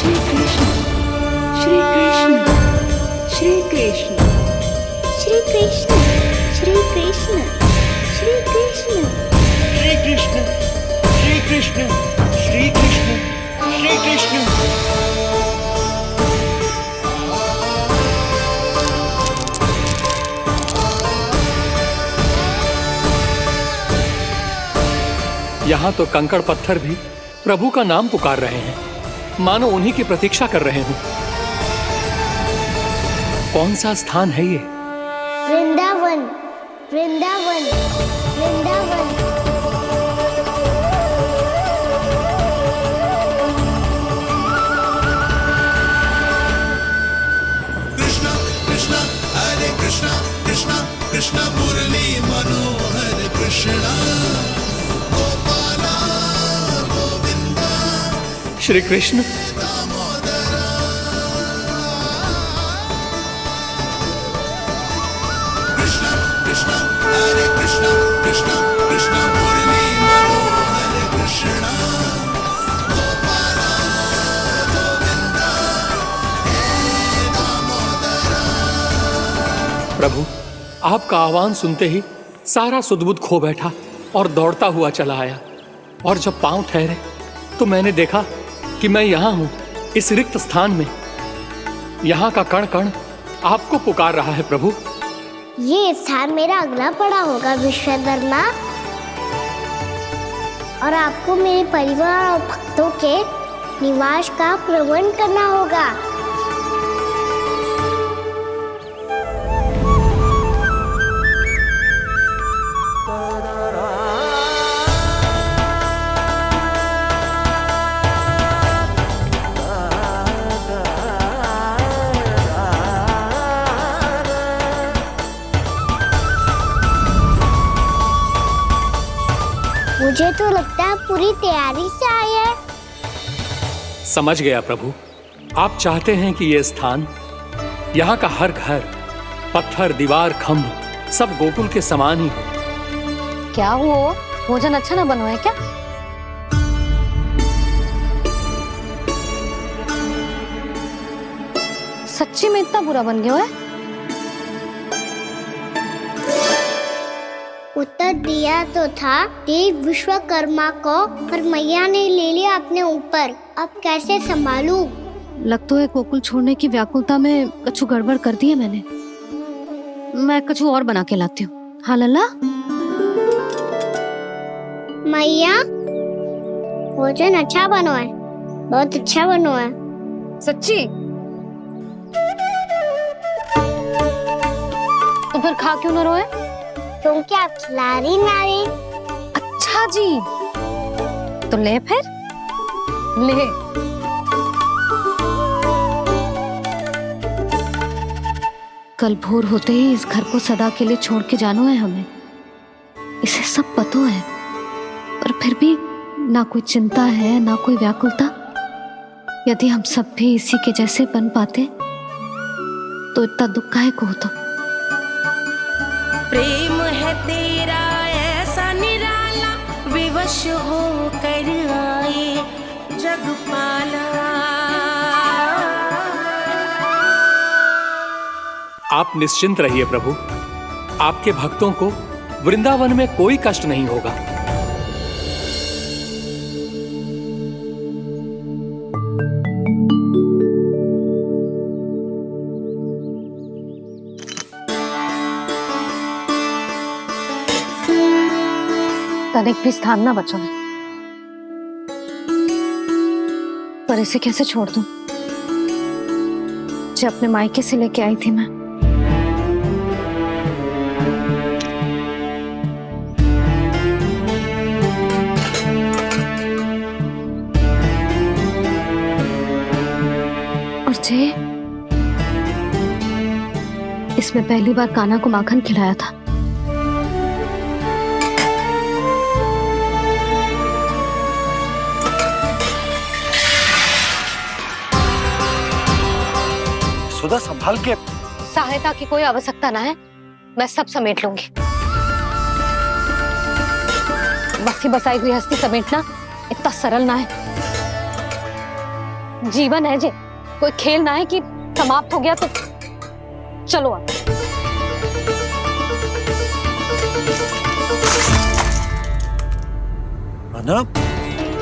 श्री कृष्ण, श्री कृष्ण, श्री कृष्ण, श्री कृष्ण, श्री कृष्ण, श्री कृष्ण, श्री कृष्ण, श्री कृष्ण, श्री कृष्ण। यहाँ तो कंकड़ पत्थर भी प्रभु का नाम पुकार रहे हैं, मानो उन्हीं की प्रतीक्षा कर रहे हूँ। कौन सा स्थान है ये? वृंदावन, वृंदावन, वृंदावन। कृष्णा कृष्णा हरे कृष्णा कृष्णा कृष्णा मुरली मनोहर कृष्णा गोपाला गोविंदा श्री कृष्ण। कृष्णा कृष्णा हरे कृष्णा कृष्णा कृष्णा मुरली मनोहर कृष्णा गोपाला गोविंदा हे दामोदरा। प्रभु आपका आह्वान सुनते ही सारा सुध-बुध खो बैठा और दौड़ता हुआ चला आया, और जब पांव ठहरे तो मैंने देखा कि मैं यहाँ हूँ, इस रिक्त स्थान में। यहाँ का कण कण आपको पुकार रहा है प्रभु। ये स्थान मेरा अगला पड़ा होगा विश्वकर्मा, और आपको मेरे परिवार और भक्तों के निवास का प्रबंध करना होगा। मुझे तो लगता है पूरी तैयारी से आए हैं। समझ गया प्रभु, आप चाहते हैं कि ये स्थान, यहाँ का हर घर, पत्थर, दीवार, खम्भ सब गोकुल के समान ही हो। क्या हुआ? भोजन अच्छा ना बनो है क्या? सच्ची में इतना बुरा बन गया है? उत्तर दिया तो था देव विश्वकर्मा को, पर मैया ने ले लिया अपने ऊपर। अब कैसे संभालूं? लग तो है गोकुल छोड़ने की व्याकुलता में कछु गड़बड़ कर दी है मैंने। मैं कछु और बना के लाती हूँ। हाँ लल्ला? मैया, भोजन अच्छा बनो है, बहुत अच्छा बनो है। सच्ची? तो फिर खा क्यों न रोए? क्योंकि आप खिलाड़ी नारी। अच्छा जी, तो ले फिर ले। कल भोर होते ही इस घर को सदा के लिए छोड़ के जाना है हमें। इसे सब पता है, पर फिर भी ना कोई चिंता है ना कोई व्याकुलता। यदि हम सब भी इसी के जैसे बन पाते तो इतना दुख काहे को होता। प्रेम है तेरा ऐसा निराला, विवश हो कर आए जगपाला। आप निश्चिंत रहिए प्रभु, आपके भक्तों को वृंदावन में कोई कष्ट नहीं होगा। तनिक भी स्थान ना बचो है, पर इसे कैसे छोड़ दूं? तुझे अपने मायके से लेके आई थी मैं। और जे इसमें पहली बार कान्हा को माखन खिलाया था। सुधा संभाल के। सहायता की कोई आवश्यकता ना है, मैं सब समेट लूंगी। बसी बसाई गृहस्थी समेटना इतना सरल ना है। जीवन है जे, कोई खेल ना है कि समाप्त हो गया तो चलो अब।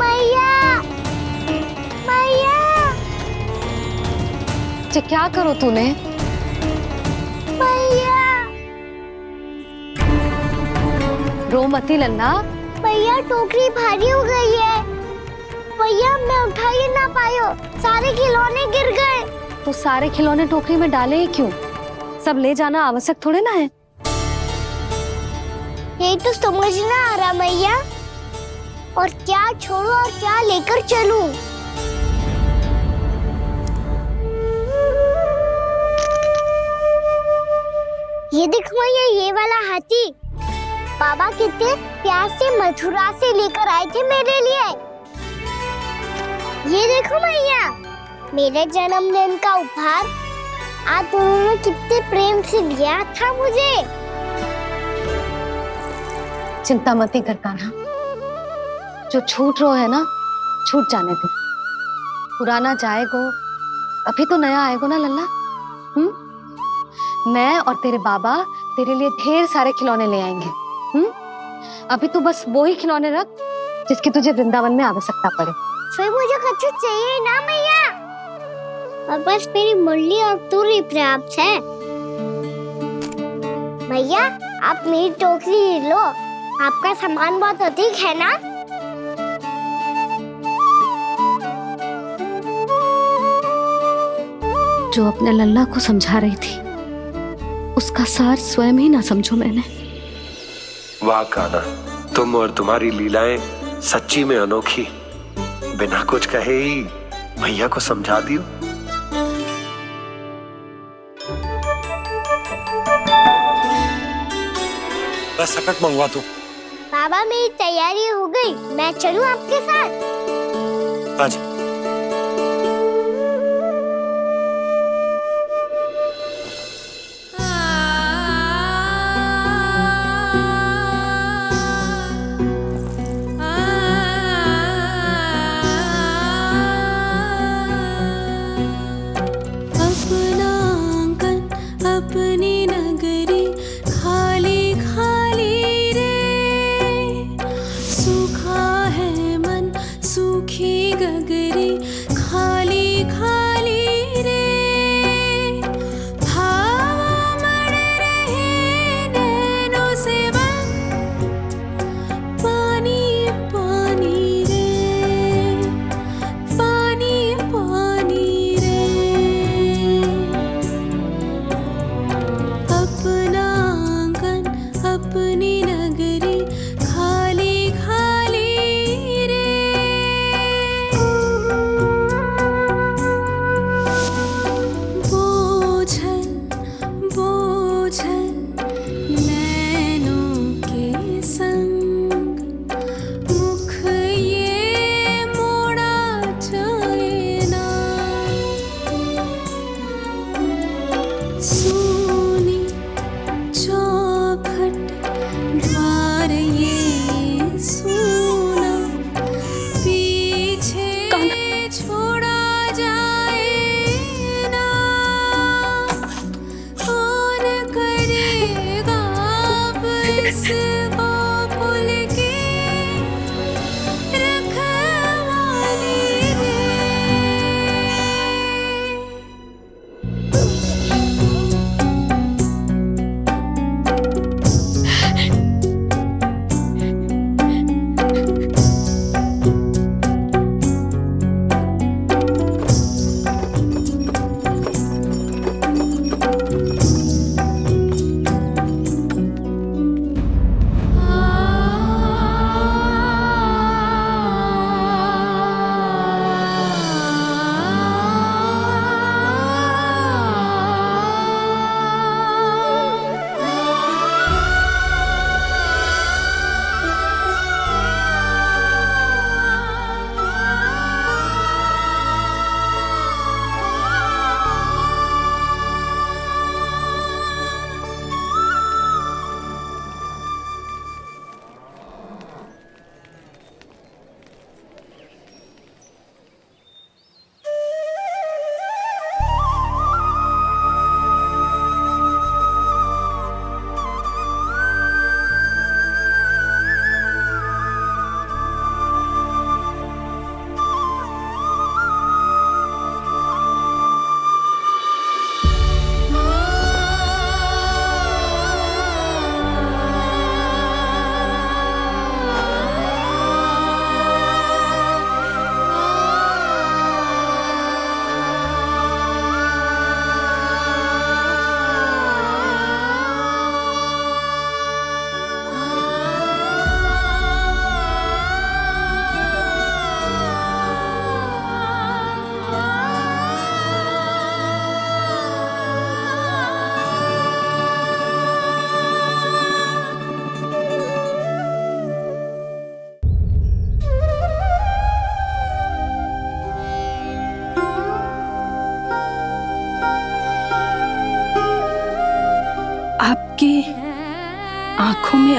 मैया, मैया। जे क्या करो तूने? मैया, रो मती लल्ला। भैया टोकरी भारी हो गई है। भैया मैं उठा ही ना पायो, सारे खिलौने गिर गए। तो सारे खिलौने टोकरी में डाले ही क्यों? सब ले जाना आवश्यक थोड़े ना है। यही तो समझ ना आ रहा मैया, और क्या छोड़ू और क्या लेकर चलूं? ये देखो मैया, ये वाला हाथी बाबा कितने प्यार से मथुरा से लेकर आए थे मेरे लिए। ये देखो मैया, मेरे जन्मदिन का उपहार आज उन्होंने कितने प्रेम से दिया था मुझे। चिंता मत कर कान्हा, जो छूट रो है ना, छूट जाने दे। पुराना जाएगो, अभी तो नया आएगो ना लल्ला। मैं और तेरे बाबा तेरे लिए ढेर सारे खिलौने ले आएंगे। अभी तू बस वो ही खिलौने रख जिसकी तुझे वृंदावन में आवश्यकता पड़े। फिर मुझे कुछ चाहिए ना मैया, और बस मेरी मुरली और तुरी पर्याप्त है। भैया आप मेरी टोकरी लो, आपका सामान बहुत अधिक है ना। जो अपने लल्ला को समझा रही थी, उसका सार स्वयं ही ना समझो मैंने। वाह कान्हा, तुम और तुम्हारी लीलाएं सच्ची में अनोखी। बिना कुछ कहे ही भैया को समझा दियो। बस सकट मंगवा दो। बाबा मेरी तैयारी हो गई, मैं चलूं आपके साथ? आजा। अपना आंगन अपनी नगरी खाली खाली रे, सूखा है मन सूखी गगरी।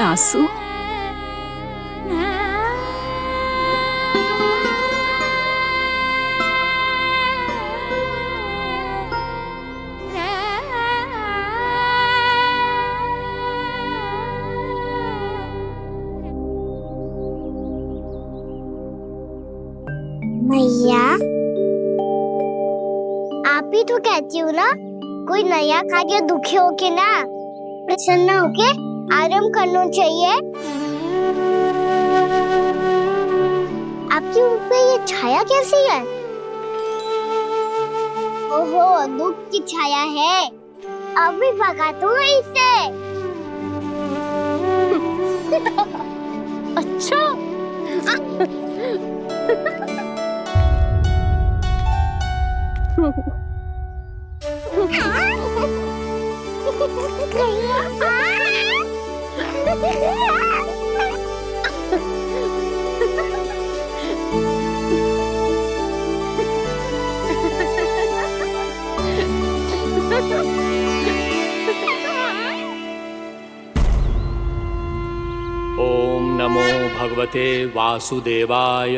आंसू? मैया, आप ही तो कहती हो ना, कोई नया कार्य दुखी होके ना प्रसन्न होके आराम करना चाहिए। आपकी मुख पे ये छाया कैसी है? ओहो, दुख की छाया है। अभी भगा दो इसे। अच्छा। ओम नमो भगवते वासुदेवाय।